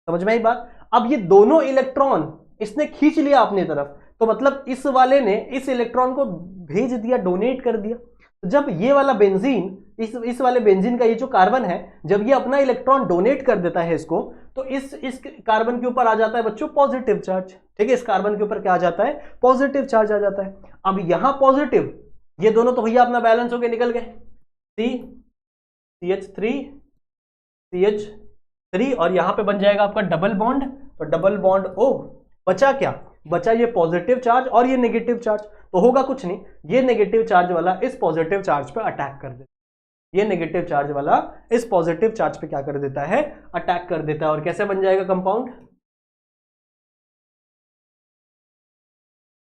समझ में आई बात। अब ये दोनों इलेक्ट्रॉन इसने खींच लिया अपनी तरफ, तो मतलब इस वाले ने इस इलेक्ट्रॉन को भेज दिया, डोनेट कर दिया। तो जब ये वाला बेंजीन, इस वाले बेंजीन का ये जो कार्बन है, जब ये अपना इलेक्ट्रॉन डोनेट कर देता है इसको, तो इस कार्बन के ऊपर आ जाता है बच्चों पॉजिटिव चार्ज। ठीक है, इस कार्बन के ऊपर क्या आ जाता है, पॉजिटिव चार्ज आ जाता है। अब यहां पॉजिटिव, ये दोनों तो भैया अपना बैलेंस होके निकल गए, CH3 CH3, और यहां पे बन जाएगा आपका डबल बॉन्ड, तो डबल बॉन्ड O। बचा क्या, बचा ये पॉजिटिव चार्ज और ये नेगेटिव चार्ज। तो होगा कुछ नहीं, ये नेगेटिव चार्ज वाला इस पॉजिटिव चार्ज पे अटैक कर देता है, ये नेगेटिव चार्ज वाला इस पॉजिटिव चार्ज पे क्या कर देता है, अटैक कर देता है। और कैसे बन जाएगा कंपाउंड,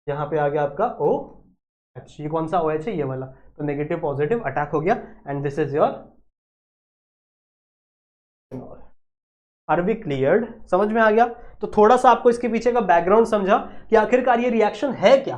यहां पे आ गया आपका OH, ये कौन सा OH है, ये वाला, तो नेगेटिव पॉजिटिव अटैक हो गया, and this is your. Are we cleared, समझ में आ गया। तो थोड़ा सा आपको इसके पीछे का बैकग्राउंड समझा कि आखिरकार ये रिएक्शन है क्या,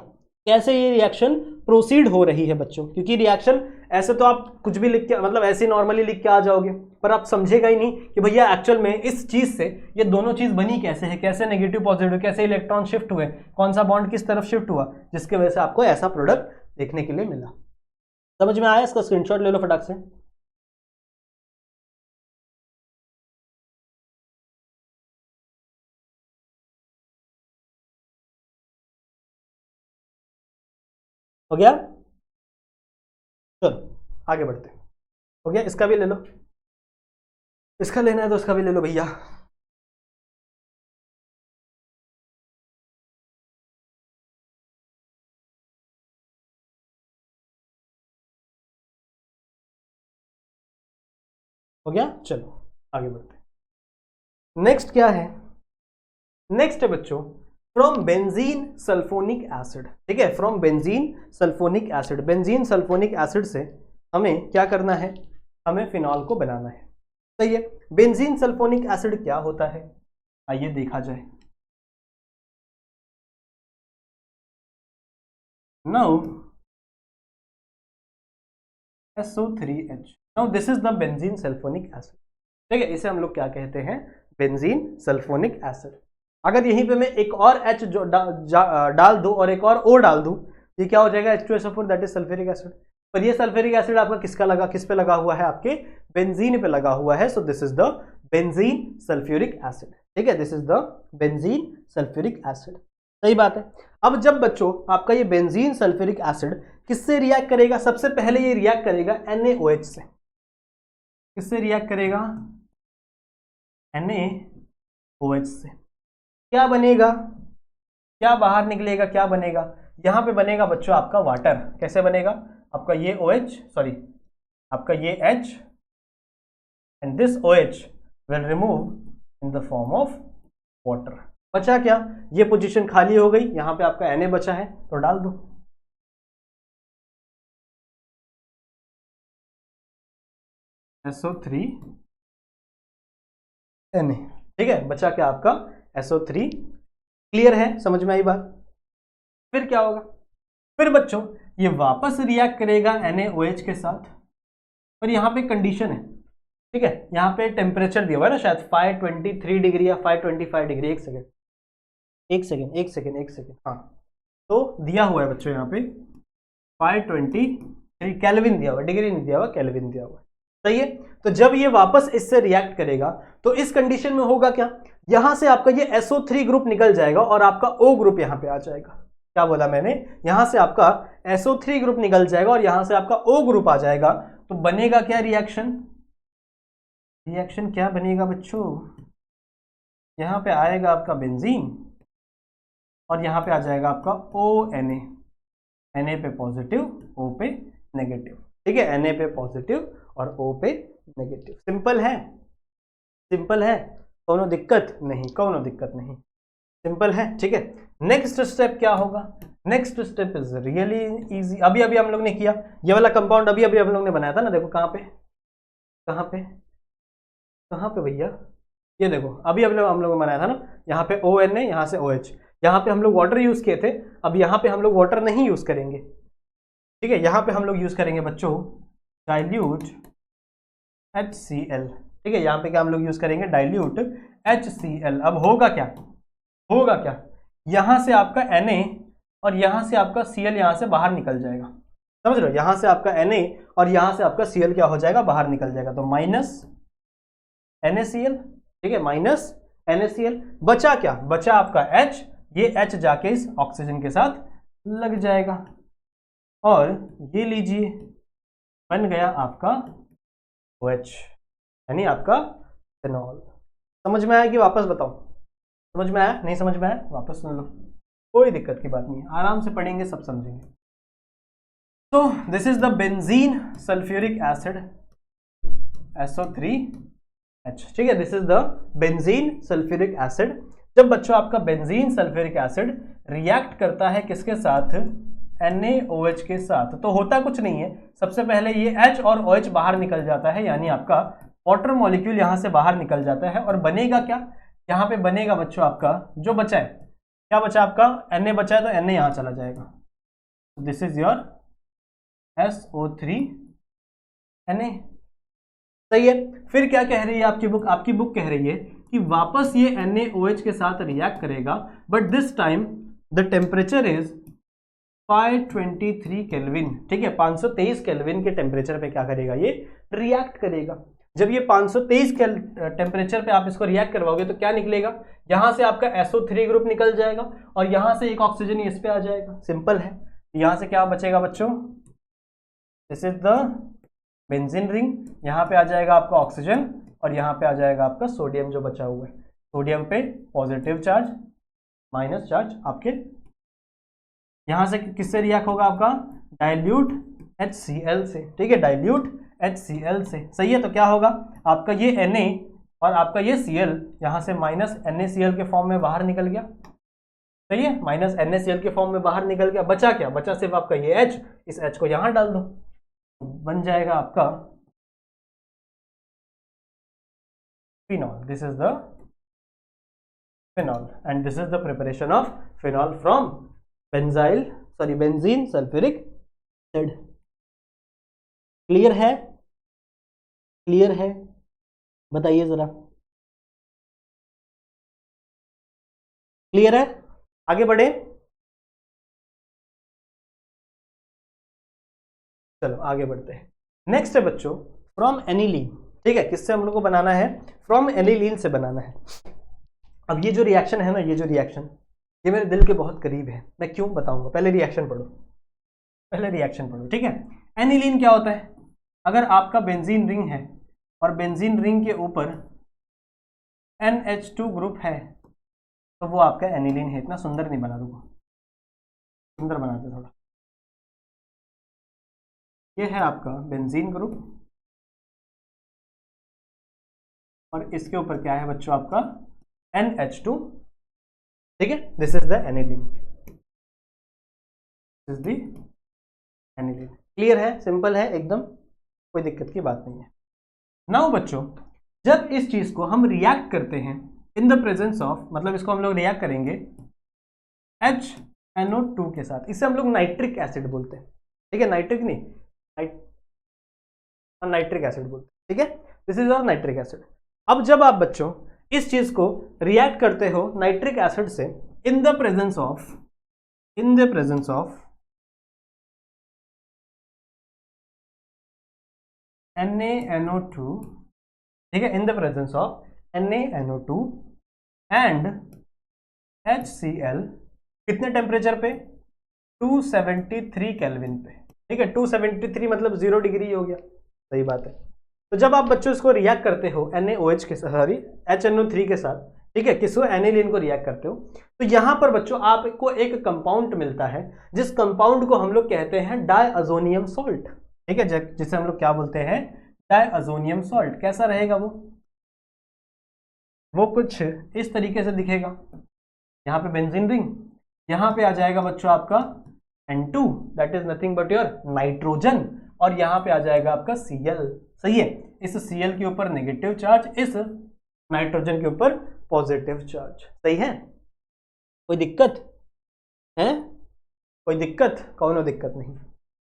कैसे ये रिएक्शन प्रोसीड हो रही है बच्चों। क्योंकि रिएक्शन ऐसे तो आप कुछ भी लिख के, मतलब ऐसे नॉर्मली लिख के आ जाओगे, पर आप समझेगा ही नहीं कि भैया एक्चुअल में इस चीज से ये दोनों चीज बनी कैसे है, कैसे नेगेटिव पॉजिटिव, कैसे इलेक्ट्रॉन शिफ्ट हुए, कौन सा बॉन्ड किस तरफ शिफ्ट हुआ, जिसकी वजह से आपको ऐसा प्रोडक्ट देखने के लिए मिला। समझ में आया, इसका स्क्रीनशॉट ले लो फटाक से। हो गया, चलो आगे बढ़ते हैं। हो गया, इसका भी ले लो, इसका लेना है तो इसका भी ले लो भैया। हो गया, चलो आगे बढ़ते हैं। नेक्स्ट क्या है, नेक्स्ट है बच्चों फ्रॉम बेंजीन सल्फोनिक एसिड। ठीक है, from benzene sulphonic acid, benzene sulphonic acid से हमें क्या करना है, हमें फिनॉल को बनाना है। सही है, बेंजीन सल्फोनिक एसिड क्या होता है, आइए देखा जाए। Now SO3H, now this is the benzene sulphonic acid. ठीक है, इसे हम लोग क्या कहते हैं, बेंजीन सल्फोनिक एसिड। अगर यहीं पे मैं एक और H जो डाल दूं और एक और O डाल दूं, ये क्या हो जाएगा, H2SO4, that is sulphuric acid. पर ये सल्फ्यूरिक एसिड आपका किसका लगा, किस पे लगा हुआ है, आपके बेंजीन पे लगा हुआ है। So this is the benzene sulphuric acid. ठीक है, this is the benzene sulphuric acid. सही बात है। अब जब बच्चों आपका ये बेंजीन सल्फ्यूरिक एसिड किससे रिएक्ट करेगा, सबसे पहले ये रिएक्ट करेगा NaOH से। किससे रिएक्ट करेगा, NaOH से। क्या बनेगा, क्या बाहर निकलेगा, क्या बनेगा, यहां पे बनेगा बच्चों आपका वाटर। कैसे बनेगा, आपका ये OH, सॉरी आपका ये H, and this OH will remove in the form of water. बचा क्या, ये पोजीशन खाली हो गई, यहां पे आपका Na बचा है, तो डाल दो। SO3 Na। ठीक है, बचा क्या आपका SO3। क्लियर है, समझ में आई बात। फिर क्या होगा, फिर बच्चों ये वापस रिएक्ट करेगा NaOH के साथ, पर यहां पे कंडीशन है। ठीक है, यहां पे टेम्परेचर दिया हुआ है ना, शायद 523 डिग्री या 525 डिग्री। एक सेकेंड, हाँ, तो दिया हुआ है बच्चों यहाँ पे 523 केल्विन दिया हुआ, डिग्री नहीं दिया हुआ, केल्विन दिया हुआ। सही है, तो जब ये वापस इससे रिएक्ट करेगा तो इस कंडीशन में होगा क्या, यहां से आपका ये SO3 ग्रुप निकल जाएगा और आपका O ग्रुप यहां पे आ जाएगा। क्या बोला मैंने, यहां से आपका SO3 ग्रुप निकल जाएगा और यहां से आपका O ग्रुप आ जाएगा। तो बनेगा क्या रिएक्शन, रिएक्शन क्या बनेगा बच्चों, यहां पे आएगा आपका बेंजीन और यहां पे आ जाएगा आपका ONA, Na पे पॉजिटिव, O पे नेगेटिव। ठीक है, Na पे पॉजिटिव और O पे नेगेटिव। सिंपल है, सिंपल है, कोनो दिक्कत नहीं, कोनो दिक्कत नहीं, सिंपल है। ठीक है, नेक्स्ट स्टेप क्या होगा, next step is really easy. अभी अभी हम लोग ने किया ये वाला कंपाउंड, अभी अभी हम लोग ने बनाया था ना, देखो कहाँ पे, कहाँ पे, कहाँ पे भैया, ये देखो अभी अभी हम लोग ने बनाया था ना, यहाँ पे ONA, यहाँ से OH, यहाँ पे हम लोग वाटर यूज किए थे। अब यहाँ पे हम लोग वाटर नहीं यूज करेंगे। ठीक है, यहाँ पे हम लोग यूज करेंगे बच्चों डाइल्यूट HCl। ठीक है, यहाँ पे क्या हम लोग यूज करेंगे, डाइल्यूट HCl। अब होगा क्या, होगा क्या, यहां से आपका Na और यहां से आपका Cl यहां से बाहर निकल जाएगा, समझ रहे हो, यहां से आपका Na और यहां से आपका Cl क्या हो जाएगा, बाहर निकल जाएगा, तो माइनस NaCl, ठीक है, माइनस NaCl। बचा क्या, बचा आपका H, ये H जाके इस ऑक्सीजन के साथ लग जाएगा और ये लीजिए बन गया आपका OH, यानी आपका फिनॉल। समझ में आया कि वापस बताओ, समझ में आया, नहीं समझ में आया वापस सुन लो, कोई दिक्कत की बात नहीं है, आराम से पढ़ेंगे सब समझेंगे। तो this is the benzene sulphuric acid SO3H, ठीक है, this is the benzene sulphuric acid. जब बच्चों आपका बेंजीन सल्फ्यूरिक एसिड रिएक्ट करता है किसके साथ, NaOH के साथ, तो होता कुछ नहीं है, सबसे पहले ये H और OH बाहर निकल जाता है, यानी आपका वाटर मॉलिक्यूल यहां से बाहर निकल जाता है और बनेगा क्या, यहां पे बनेगा बच्चों आपका जो बचा है, क्या बचा आपका, Na बचा है तो Na यहां चला जाएगा, दिस इज योर SO3Na, सही है। फिर क्या कह रही है आपकी बुक, आपकी बुक कह रही है कि वापस ये NaOH के साथ रिएक्ट करेगा, but this time the temperature is 523 kelvin, ठीक है, 523 केल्विन के टेम्परेचर पे क्या करेगा, ये रिएक्ट करेगा। जब ये 523 टेम्परेचर पे आप इसको रिएक्ट करवाओगे तो क्या निकलेगा, यहां से आपका SO3 ग्रुप निकल जाएगा और यहां से एक ऑक्सीजन इस पे आ जाएगा, सिंपल है। यहां से क्या बचेगा बच्चों, this is the benzene ring, यहां पे आ जाएगा आपका ऑक्सीजन और यहां पे आ जाएगा आपका सोडियम जो बचा हुआ है, सोडियम पे पॉजिटिव चार्ज, माइनस चार्ज आपके, यहां से किससे रिएक्ट होगा आपका, डाइल्यूट HCl से, ठीक है, डाइल्यूट HCl से, सही है। तो क्या होगा आपका ये Na और आपका ये Cl यहां से माइनस NaCl के फॉर्म में बाहर निकल गया, सही है, माइनस NaCl के फॉर्म में बाहर निकल गया, बचा क्या, बचा सिर्फ आपका ये H, इस H को यहां डाल दो, बन जाएगा आपका phenol, this is the phenol and this is the preparation of phenol from benzene sulphuric acid. Clear है, क्लियर है, बताइए जरा, क्लियर है, आगे बढ़े, चलो आगे बढ़ते हैं। नेक्स्ट है बच्चों फ्रॉम एनिलीन, ठीक है, किससे हम लोग को बनाना है, फ्रॉम एनिलीन से बनाना है। अब ये जो रिएक्शन है ना, ये जो रिएक्शन, ये मेरे दिल के बहुत करीब है, मैं क्यों बताऊंगा, पहले रिएक्शन पढ़ो, पहले रिएक्शन पढ़ो, ठीक है। एनिलीन क्या होता है, अगर आपका बेंजीन रिंग है और बेंजीन रिंग के ऊपर NH2 ग्रुप है तो वो आपका एनिलीन है। इतना सुंदर नहीं बना, रुको सुंदर बनाते थोड़ा, ये है आपका बेंजीन ग्रुप और इसके ऊपर क्या है बच्चों आपका NH2, ठीक है, this is the aniline, this is the aniline. Clear है, सिंपल है एकदम, कोई दिक्कत की बात नहीं है। नाउ बच्चों जब इस चीज को हम रिएक्ट करते हैं इन द प्रेजेंस ऑफ, मतलब इसको हम लोग रिएक्ट करेंगे HNO2 के साथ, इसे हम लोग नाइट्रिक एसिड बोलते हैं, ठीक है, नाइट्रिक नहीं, नाइट्रिक एसिड बोलते हैं, ठीक है, दिस इज और नाइट्रिक एसिड। अब जब आप बच्चों इस चीज को रिएक्ट करते हो नाइट्रिक एसिड से इन द प्रेजेंस ऑफ NaNO2, ठीक है, इन the presence of NaNO2 and HCl, कितने टेम्परेचर पे, 273 केल्विन पे, ठीक है, 273 मतलब 0 डिग्री हो गया, सही बात है। तो जब आप बच्चों इसको रिएक्ट करते हो NaOH के साथ, सॉरी HNO3 के साथ, ठीक है, किसको, एनिलीन को रिएक्ट करते हो, तो यहां पर बच्चों आपको एक कंपाउंड मिलता है जिस कंपाउंड को हम लोग कहते हैं डायअजोनियम सॉल्ट, ठीक है, जिसे हम लोग क्या बोलते हैं, डायअजोनियम सॉल्ट। कैसा रहेगा वो कुछ इस तरीके से दिखेगा, यहाँ पे बेंजीन रिंग, यहाँ पे आ जाएगा बच्चों आपका N2 that is nothing but your nitrogen और यहाँ पे आ जाएगा आपका Cl, सही है, इस Cl के ऊपर नेगेटिव चार्ज, इस नाइट्रोजन के ऊपर पॉजिटिव चार्ज, सही है, कोई दिक्कत है, कोई दिक्कत, कौनो दिक्कत नहीं,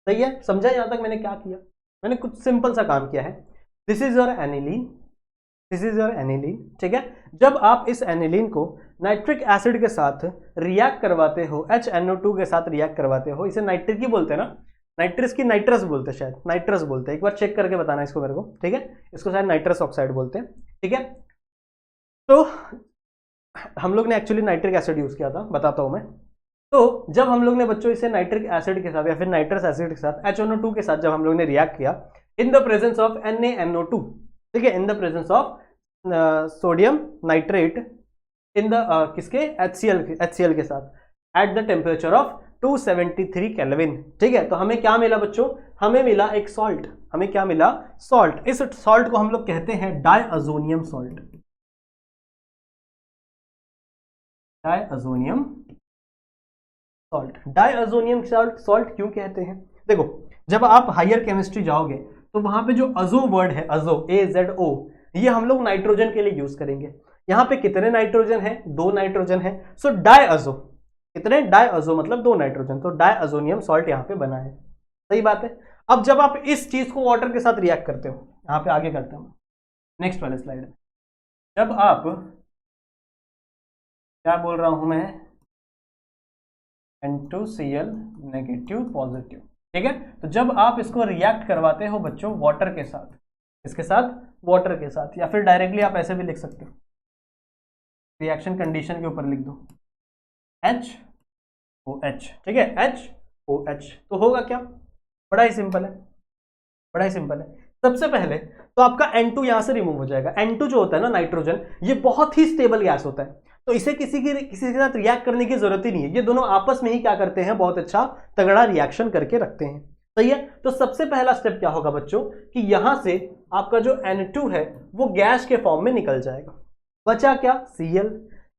सही है, समझा यहां तक मैंने क्या किया, मैंने कुछ सिंपल सा काम किया है। This is your aniline, this is your aniline, ठीक है। जब आप इस एनिलीन को नाइट्रिक एसिड के साथ रिएक्ट करवाते हो, HNO2 के साथ रिएक्ट करवाते हो, इसे नाइट्रिक ही बोलते हैं ना, नाइट्रस की नाइट्रस बोलते हैं, शायद नाइट्रस बोलते हैं, एक बार चेक करके बताना इसको मेरे को, ठीक है। इसको शायद नाइट्रस ऑक्साइड बोलते हैं, ठीक है। तो हम लोग ने एक्चुअली नाइट्रिक एसिड यूज किया था, बताता हूं मैं। तो जब हम लोग ने बच्चों इसे नाइट्रिक एसिड के साथ या फिर नाइट्रस एसिड के साथ HNO2 के साथ जब हम लोग ने रिएक्ट किया इन द प्रेजेंस ऑफ NaNO2, ठीक है, इन the presence of sodium nitrate in the किसके HCl के साथ at the temperature of 273 kelvin, ठीक है। तो हमें क्या मिला बच्चों, हमें मिला एक सॉल्ट, हमें क्या मिला, सॉल्ट। इस सॉल्ट को हम लोग कहते हैं डायअजोनियम सॉल्ट, डायअजोनियम सॉल्ट। डायअजोनियम सॉल्ट क्यों कहते हैं, देखो जब आप हायर केमिस्ट्री जाओगे तो वहां पे जो अजो वर्ड है, अजो AZO, ये हम लोग नाइट्रोजन के लिए यूज करेंगे। यहां पे कितने नाइट्रोजन है, 2 नाइट्रोजन है, सो डायअजो, कितने, डायअजो मतलब 2 नाइट्रोजन, तो डायअजोनियम सॉल्ट यहां पे बना है, सही बात है। अब जब आप इस चीज को वाटर के साथ रिएक्ट करते हो, यहां पे आगे करते हैं नेक्स्ट वाले स्लाइड में, जब आप, क्या बोल रहा हूं मैं, N2Cl नेगेटिव पॉजिटिव, ठीक है। तो जब आप इसको रिएक्ट करवाते हो बच्चों वाटर के साथ, इसके साथ, वाटर के साथ, या फिर डायरेक्टली आप ऐसे भी लिख सकते हो, रिएक्शन कंडीशन के ऊपर लिख दो HOH, ठीक है, HOH, तो होगा क्या, बड़ा ही सिंपल है, बड़ा ही सिंपल है। सबसे पहले तो आपका N2 यहां से रिमूव हो जाएगा। N2 जो होता है ना नाइट्रोजन, ये बहुत ही स्टेबल गैस होता है, तो इसे किसी के साथ रिएक्ट करने की जरूरत ही नहीं है, ये दोनों आपस में ही क्या करते हैं, बहुत अच्छा तगड़ा रिएक्शन करके रखते हैं, सही है। तो सबसे पहला स्टेप क्या होगा बच्चों कि यहां से आपका जो N2 है वो गैस के फॉर्म में निकल जाएगा, बचा क्या, Cl।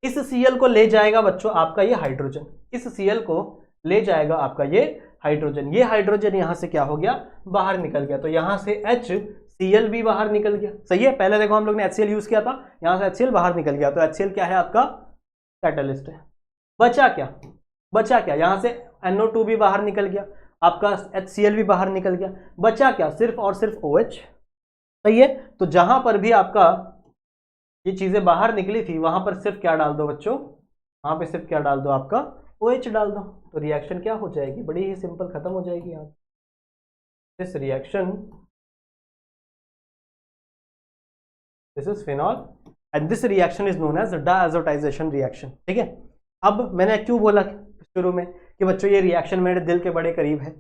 इस Cl को ले जाएगा बच्चों आपका ये हाइड्रोजन, इस Cl को ले जाएगा आपका ये हाइड्रोजन, ये हाइड्रोजन यहां से क्या हो गया, बाहर निकल गया, तो यहां से HCl भी बाहर निकल गया, सही है। पहले देखो हम लोग ने HCl यूज किया था, यहां से HCl बाहर निकल गया, तो HCl क्या है आपका, कैटलिस्ट है। बचा क्या, बचा क्या, यहां से NO2 भी बाहर निकल गया, आपका HCl भी बाहर निकल गया, बचा क्या, सिर्फ और सिर्फ OH, सही है। तो जहां पर भी आपका ये चीजें बाहर निकली थी वहां पर सिर्फ क्या डाल दो बच्चों, वहां पे सिर्फ क्या डाल दो, आपका OH डाल दो, तो रिएक्शन क्या हो जाएगी, बड़ी ही सिंपल खत्म हो जाएगी यहाँ। This reaction, this is phenol and this reaction is known as diazotization reaction, ठीक है। अब मैंने क्यों बोला शुरू में कि बच्चों ये रिएक्शन मेरे दिल के बड़े करीब है,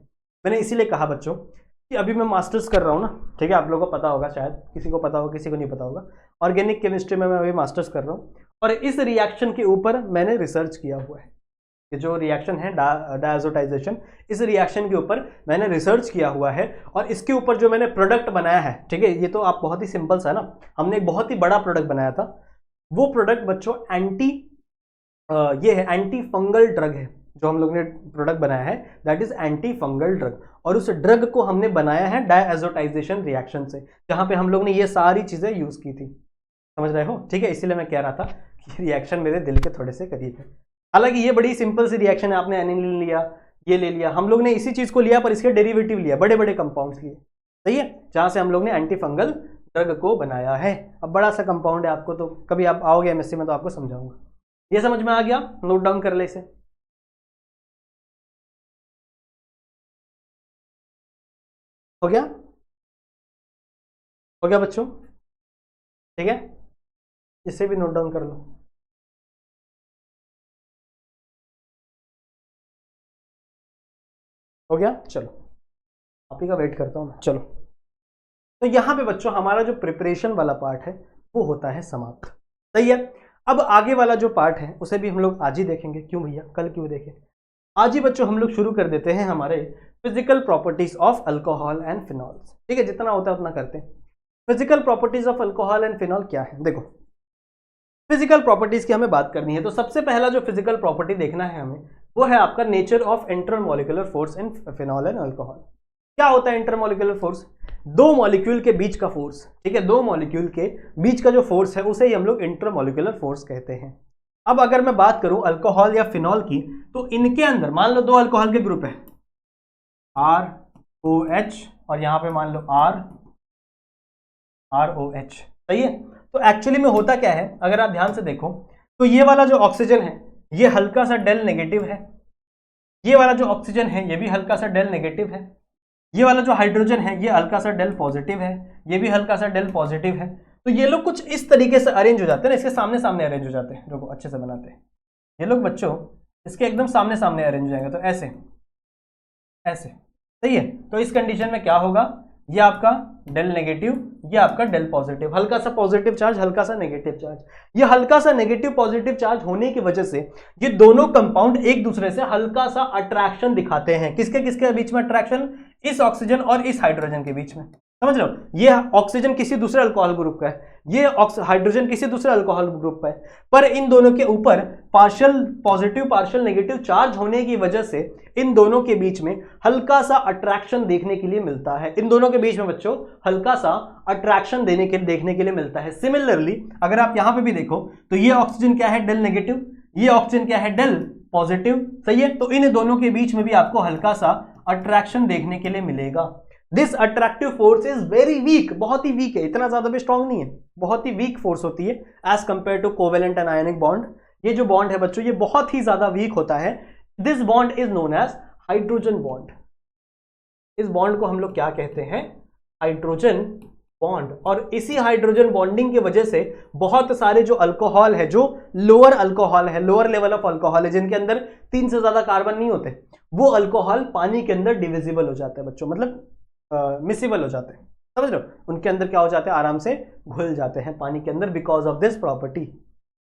मैंने इसीलिए कहा बच्चों कि अभी मैं मास्टर्स कर रहा हूँ ना, ठीक है, आप लोगों को पता होगा, शायद किसी को पता होगा किसी को नहीं पता होगा, ऑर्गेनिक केमिस्ट्री में मैं अभी मास्टर्स कर रहा हूँ, और इस रिएक्शन के ऊपर मैंने रिसर्च किया हुआ है। ये जो रिएक्शन है डायअजोटाइजेशन, इस रिएक्शन के ऊपर मैंने रिसर्च किया हुआ है, और इसके ऊपर जो मैंने प्रोडक्ट बनाया है, ठीक है, ये तो आप बहुत ही सिंपल सा ना, हमने एक बहुत ही बड़ा प्रोडक्ट बनाया था, वो प्रोडक्ट बच्चों ये है एंटी फंगल ड्रग है, जो हम लोग ने प्रोडक्ट बनाया है that is anti fungal drug, और उस ड्रग को हमने बनाया है डायअजोटाइजेशन रिएक्शन से, जहां पे हम लोग ने ये सारी चीजें यूज की थी, समझ रहे हो, ठीक है। इसीलिए मैं कह रहा था कि रिएक्शन मेरे दिल के थोड़े से करीब है। हालांकि ये बड़ी सिंपल सी रिएक्शन है, आपने एनिलीन लिया, ये ले लिया, हम लोग ने इसी चीज को लिया पर इसके डेरिवेटिव लिया, बड़े बड़े कंपाउंड्स लिए, सही है, जहां से हम लोग ने एंटी फंगल ड्रग को बनाया है। अब बड़ा सा कंपाउंड है, आपको तो कभी आप आओगे एमएससी में तो आपको समझाऊंगा। ये समझ में आ गया, नोट डाउन कर ले इसे, हो गया, हो गया बच्चों, ठीक है, इसे भी नोट डाउन कर लो। हो गया, चलो आप ही का वेट करता हूं मैं, चलो। तो यहां पे बच्चों हमारा जो प्रिपरेशन वाला पार्ट है वो होता है समाप्त, सही है। अब आगे वाला जो पार्ट है उसे भी हम लोग आज ही देखेंगे, क्यों भैया कल क्यों देखें, आज ही बच्चों हम लोग शुरू कर देते हैं हमारे physical properties of alcohol and phenols, ठीक है, जितना होता है उतना करते हैं। Physical properties of alcohol and phenol क्या है, देखो फिजिकल प्रॉपर्टीज की हमें बात करनी है, तो सबसे पहला जो फिजिकल प्रॉपर्टी देखना है हमें वो है आपका nature of intermolecular force in phenol and alcohol. क्या होता है इंटरमोलिकुलर फोर्स, दो मॉलिक्यूल के बीच का फोर्स, ठीक है, दो मॉलिक्यूल के बीच का जो फोर्स है उसे ही हम लोग इंटरमोलिकुलर फोर्स कहते हैं। अब अगर मैं बात करूं अल्कोहल या फिनॉल की, तो इनके अंदर मान लो दो अल्कोहल के ग्रुप है ROH और यहां पे मान लो ROH, सही है। तो एक्चुअली में होता क्या है, अगर आप ध्यान से देखो तो ये वाला जो ऑक्सीजन है ये हल्का सा डेल नेगेटिव है, ये वाला जो ऑक्सीजन है ये भी हल्का सा डेल नेगेटिव है, ये वाला जो हाइड्रोजन है ये हल्का सा डेल पॉजिटिव है, ये भी हल्का सा डेल पॉजिटिव है। तो ये लोग कुछ इस तरीके से अरेंज हो जाते हैं ना, इसके सामने सामने अरेंज हो जाते हैं, देखो अच्छे से बनाते हैं ये लोग बच्चों, इसके एकदम सामने सामने अरेंज हो जाएंगे, तो ऐसे ऐसे, सही है। तो इस कंडीशन में क्या होगा, ये आपका डेल नेगेटिव, ये आपका डेल पॉजिटिव, हल्का सा पॉजिटिव चार्ज, हल्का सा नेगेटिव चार्ज। ये हल्का सा नेगेटिव पॉजिटिव चार्ज होने की वजह से ये दोनों कंपाउंड एक दूसरे से हल्का सा अट्रैक्शन दिखाते हैं। किसके किसके बीच में अट्रैक्शन, इस ऑक्सीजन और इस हाइड्रोजन के बीच में, समझ लो। ये ऑक्सीजन किसी दूसरे अल्कोहल ग्रुप का है, ये हाइड्रोजन किसी दूसरे अल्कोहल ग्रुप का है, पर इन दोनों के ऊपर partial positive partial negative charge होने की वजह से इन दोनों के बीच में हल्का सा अट्रैक्शन देखने के लिए मिलता है। इन दोनों के बीच में बच्चों हल्का सा अट्रैक्शन देखने के लिए मिलता है। सिमिलरली अगर आप यहां पे भी देखो तो ये ऑक्सीजन क्या है, डेल नेगेटिव, ये ऑक्सीजन क्या है, डेल पॉजिटिव, सही है। तो इन दोनों के बीच में भी आपको हल्का सा अट्रैक्शन देखने के लिए मिलेगा। This attractive force is very weak, बहुत ही वीक है, इतना ज्यादा भी स्ट्रॉन्ग नहीं है, बहुत ही वीक फोर्स होती है as compared to covalent and ionic bond. ये जो बॉन्ड है बच्चों ये बहुत ही ज्यादा वीक होता है। This bond is known as hydrogen bond. इस बॉन्ड को हम लोग क्या कहते हैं, हाइड्रोजन बॉन्ड। और इसी हाइड्रोजन बॉन्डिंग की वजह से बहुत सारे जो अल्कोहल है, जो लोअर अल्कोहल है, लोअर लेवल ऑफ अल्कोहल है, जिनके अंदर 3 से ज्यादा कार्बन नहीं होते, वो अल्कोहल पानी के अंदर डिविजिबल हो जाते हैं बच्चों, मतलब मिसिबल हो जाते हैं, समझ रहे हो। उनके अंदर क्या हो जाते हैं, आराम से घुल जाते हैं पानी के अंदर बिकॉज ऑफ दिस प्रॉपर्टी,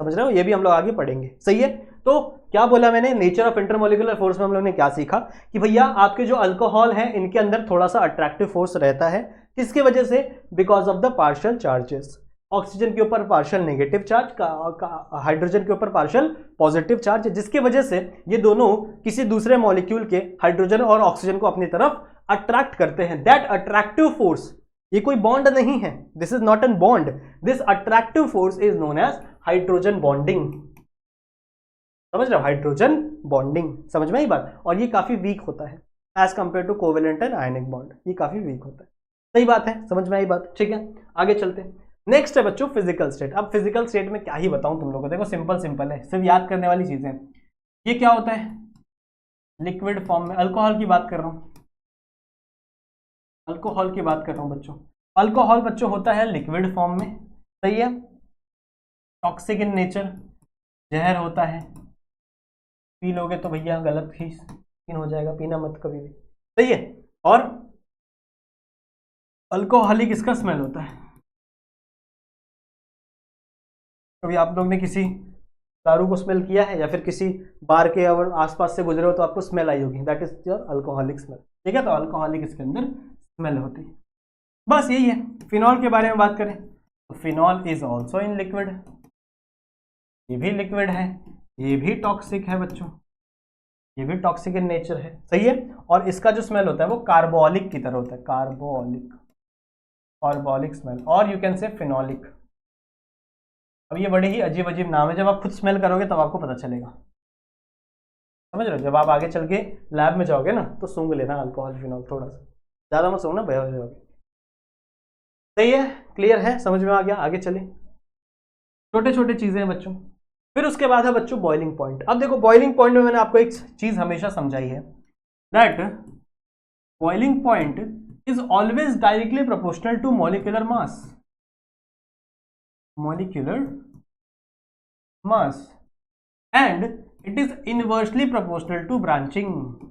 समझ रहे हो। ये भी हम लोग आगे पढ़ेंगे, सही है। तो क्या बोला मैंने, नेचर ऑफ इंटरमोलिकुलर फोर्स में हम लोग ने क्या सीखा कि भैया आपके जो अल्कोहल है इनके अंदर थोड़ा सा अट्रैक्टिव फोर्स रहता है, किसकी वजह से, because of the partial charges. Oxygen के ऊपर पार्शियल नेगेटिव चार्ज, हाइड्रोजन के ऊपर पार्शियल पॉजिटिव चार्ज, जिसकी वजह से ये दोनों किसी दूसरे मॉलिक्यूल के हाइड्रोजन और ऑक्सीजन को अपनी तरफ अट्रैक्ट करते हैं। दैट अट्रैक्टिव फोर्स, ये कोई बॉन्ड नहीं है, this is not an bond, this attractive force is known as hydrogen bonding, समझ रहे हो, हाइड्रोजन बॉन्डिंग, समझ में आई बात। और ये काफी वीक होता है as compared to covalent and ionic bond, ये काफी वीक होता है, सही बात है, समझ में आई बात, ठीक है। आगे चलते हैं, नेक्स्ट है बच्चों फिजिकल स्टेट। अब फिजिकल स्टेट में क्या ही बताऊं तुम लोगों को, देखो सिंपल सिंपल है, सिर्फ याद करने वाली चीजें। ये क्या होता है, लिक्विड फॉर्म में, अल्कोहल की बात कर रहा हूं, अल्कोहल की बात कर रहा हूं बच्चों। अल्कोहल बच्चों होता है लिक्विड फॉर्म में, सही है, टॉक्सिक इन नेचर, जहर होता है, पी लोगे तो भैया गलत ही सीन हो जाएगा, पीना मत कभी भी, सही है। और अल्कोहलिक इसका स्मेल होता है। कभी आप लोग ने किसी दारू को स्मेल किया है या फिर किसी बार के और आसपास से गुजरे हो तो आपको स्मेल आई होगी, that is your alcoholic smell, ठीक है। तो अल्कोहलिक इसके अंदर स्मेल होती है, बस यही है। फिनॉल के बारे में बात करें तो phenol is also in liquid, ये भी लिक्विड है, ये भी टॉक्सिक है बच्चों, ये भी टॉक्सिक इन नेचर है, सही है। और इसका जो स्मेल होता है वो कार्बोलिक की तरह होता है, कार्बोलिक स्मेल, और यू कैन से फिनॉलिक। अब ये बड़े ही अजीब अजीब नाम है, जब आप खुद स्मेल करोगे तब आपको पता चलेगा, समझ रहे हो। जब आप आगे चल के लैब में जाओगे ना तो सूंघ लेना अल्कोहल फिनॉल, थोड़ा सा ज्यादा मत सूंघना, बेहोश हो जाओगे, सही है, क्लियर है, समझ में आ गया। आगे चले, छोटे छोटे चीजें हैं बच्चों। फिर उसके बाद है बच्चों बॉइलिंग पॉइंट। अब देखो बॉइलिंग पॉइंट में मैंने आपको एक चीज हमेशा समझाई है, that boiling point is always directly proportional to molecular mass, and it is inversely proportional to branching.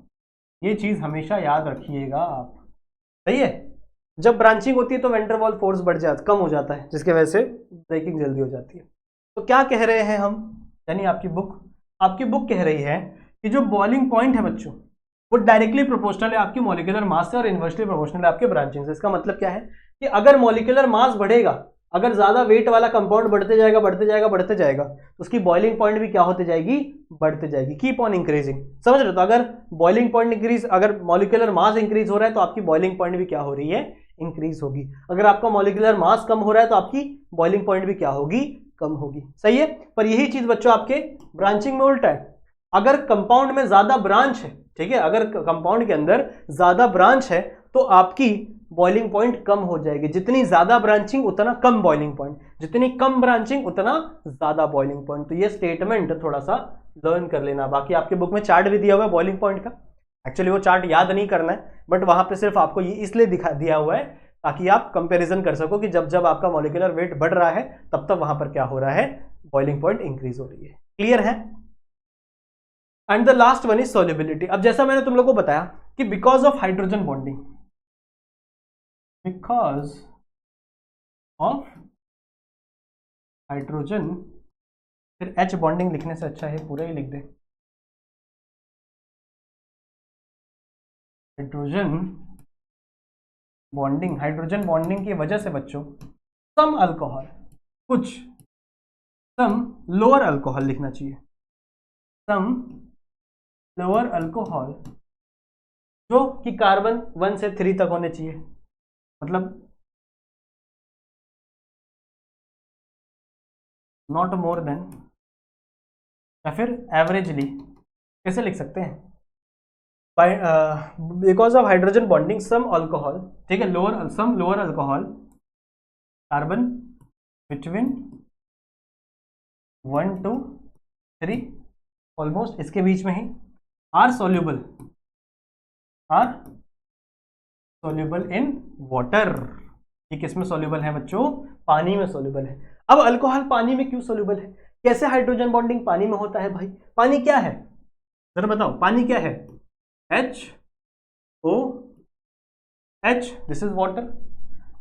ये चीज हमेशा याद रखिएगा आप, सही है। जब ब्रांचिंग होती है तो वेन डेर वाल फोर्स बढ़ जाता, कम हो जाता है, जिसकी वजह से ब्रेकिंग जल्दी हो जाती है। तो क्या कह रहे हैं हम, यानी आपकी बुक कह रही है कि जो बॉइलिंग पॉइंट है बच्चों वो डायरेक्टली प्रोपोर्शनल है आपकी मॉलिक्यूलर मास से और इनवर्सली प्रोपोर्शनल है आपके ब्रांचिंग से। इसका मतलब क्या है कि अगर मॉलिक्यूलर मास बढ़ेगा, अगर ज्यादा वेट वाला कंपाउंड बढ़ते जाएगा तो उसकी बॉइलिंग पॉइंट भी क्या होती जाएगी, बढ़ते जाएगी, कीप ऑन इंक्रीजिंग, समझ रहे हो। तो अगर बॉइलिंग पॉइंट इंक्रीज, अगर मॉलिक्यूलर मास इंक्रीज हो रहा है तो आपकी बॉइलिंग पॉइंट भी क्या हो रही है, इंक्रीज होगी। अगर आपका मॉलिक्यूलर मास कम हो रहा है तो आपकी बॉइलिंग पॉइंट भी क्या होगी, कम होगी, सही है। पर यही चीज बच्चों आपके ब्रांचिंग में उल्टा है। अगर कंपाउंड में ज्यादा ब्रांच है, ठीक है, अगर कंपाउंड के अंदर ज्यादा ब्रांच है तो आपकी बॉइलिंग पॉइंट कम हो जाएगी। जितनी ज्यादा ब्रांचिंग उतना कम बॉइलिंग पॉइंट, जितनी कम ब्रांचिंग उतना ज्यादा बॉइलिंग पॉइंट। तो ये स्टेटमेंट थोड़ा सा लर्न कर लेना। बाकी आपके बुक में चार्ट भी दिया हुआ है बॉइलिंग पॉइंट का, एक्चुअली वो चार्ट याद नहीं करना है, बट वहां पे सिर्फ आपको ये इसलिए दिया हुआ है ताकि आप कंपैरिजन कर सको कि जब जब आपका मॉलिक्यूलर वेट बढ़ रहा है तब तब वहां पर क्या हो रहा है, बॉइलिंग पॉइंट इंक्रीज हो रही है। क्लियर है? And the last one is solubility. अब जैसा मैंने तुम लोग को बताया कि because of hydrogen bonding, because of hydrogen, फिर H बॉन्डिंग लिखने से अच्छा है पूरा ही लिख दे, हाइड्रोजन बॉन्डिंग, हाइड्रोजन बॉन्डिंग की वजह से बच्चों सम अल्कोहल, कुछ सम लोअर अल्कोहल लिखना चाहिए, सम लोअर अल्कोहल जो कि कार्बन 1 से 3 तक होने चाहिए, मतलब नॉट मोर देन, या फिर एवरेजली कैसे लिख सकते हैं, because of hydrogen bonding some alcohol, ठीक है, some lower alcohol carbon between 1 to 3 almost इसके बीच में ही आर सोल्यूबल इन वाटर। ये किसमें सोल्यूबल है बच्चों? पानी में सोल्यूबल है। अब अल्कोहल पानी में क्यों सोल्यूबल है? कैसे हाइड्रोजन बॉन्डिंग पानी में होता है भाई? पानी क्या है जरा बताओ, पानी क्या है? HOH, this is water.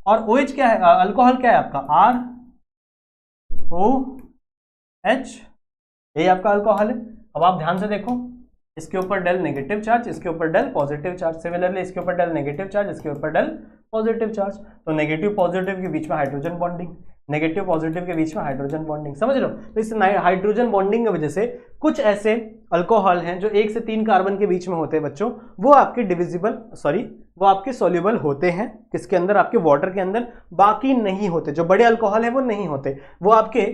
और OH क्या है? अल्कोहल क्या है आपका? ROH, यही आपका अल्कोहल है। अब आप ध्यान से देखो, इसके ऊपर डेल नेगेटिव चार्ज, इसके ऊपर डेल पॉजिटिव चार्ज, सिमिलरली इसके ऊपर डेल नेगेटिव चार्ज, इसके ऊपर डेल पॉजिटिव चार्ज। तो नेगेटिव पॉजिटिव के बीच में हाइड्रोजन बॉन्डिंग, नेगेटिव पॉजिटिव के बीच में हाइड्रोजन बॉन्डिंग, समझ रहे हो? तो इस हाइड्रोजन बॉन्डिंग की वजह से कुछ ऐसे अल्कोहल हैं जो 1 से 3 कार्बन के बीच में होते हैं बच्चों, वो आपके वो आपके सोल्यूबल होते हैं किसके अंदर? आपके वाटर के अंदर। बाकी नहीं होते, जो बड़े अल्कोहल है वो नहीं होते, वो आपके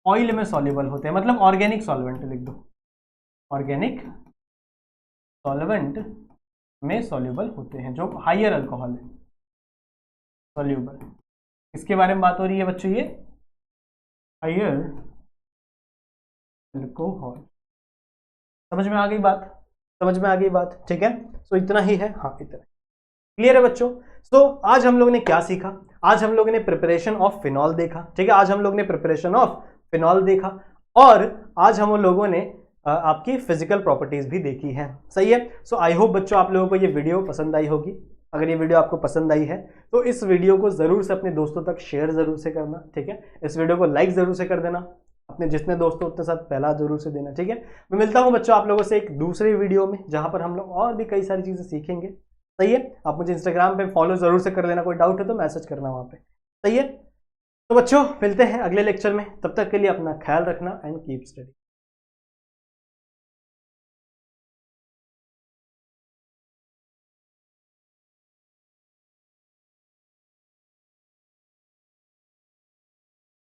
ऑयल में सॉल्युबल होते हैं, मतलब ऑर्गेनिक सॉल्वेंट लिख दो, ऑर्गेनिक सॉल्वेंट में सॉल्युबल होते हैं, जो हायर अल्कोहल है सॉल्युबल। इसके बारे में बात हो रही है बच्चों, ये हायर अल्कोहल। समझ में आ गई बात? समझ में आ गई बात? ठीक है, सो इतना ही है। हाँ, इतना क्लियर है बच्चों? सो आज हम लोग ने क्या सीखा? आज हम लोग ने प्रिपरेशन ऑफ फिनॉल देखा, ठीक है, आज हम लोग ने प्रिपरेशन ऑफ फिनॉल देखा, और आज हम लोगों ने आपकी फिजिकल प्रॉपर्टीज भी देखी है। सही है? सो आई होप बच्चों आप लोगों को ये वीडियो पसंद आई होगी। अगर ये वीडियो आपको पसंद आई है तो इस वीडियो को जरूर से अपने दोस्तों तक शेयर जरूर से करना, ठीक है, इस वीडियो को लाइक जरूर से कर देना, अपने जितने दोस्तों उतने साथ फैला जरूर से देना, ठीक है। मैं मिलता हूँ बच्चों आप लोगों से एक दूसरे वीडियो में, जहां पर हम लोग और भी कई सारी चीजें सीखेंगे। सही है? आप मुझे इंस्टाग्राम पे फॉलो जरूर से कर लेना, कोई डाउट है तो मैसेज करना वहां पे। सही है? तो बच्चों मिलते हैं अगले लेक्चर में, तब तक के लिए अपना ख्याल रखना एंड कीप स्टडी।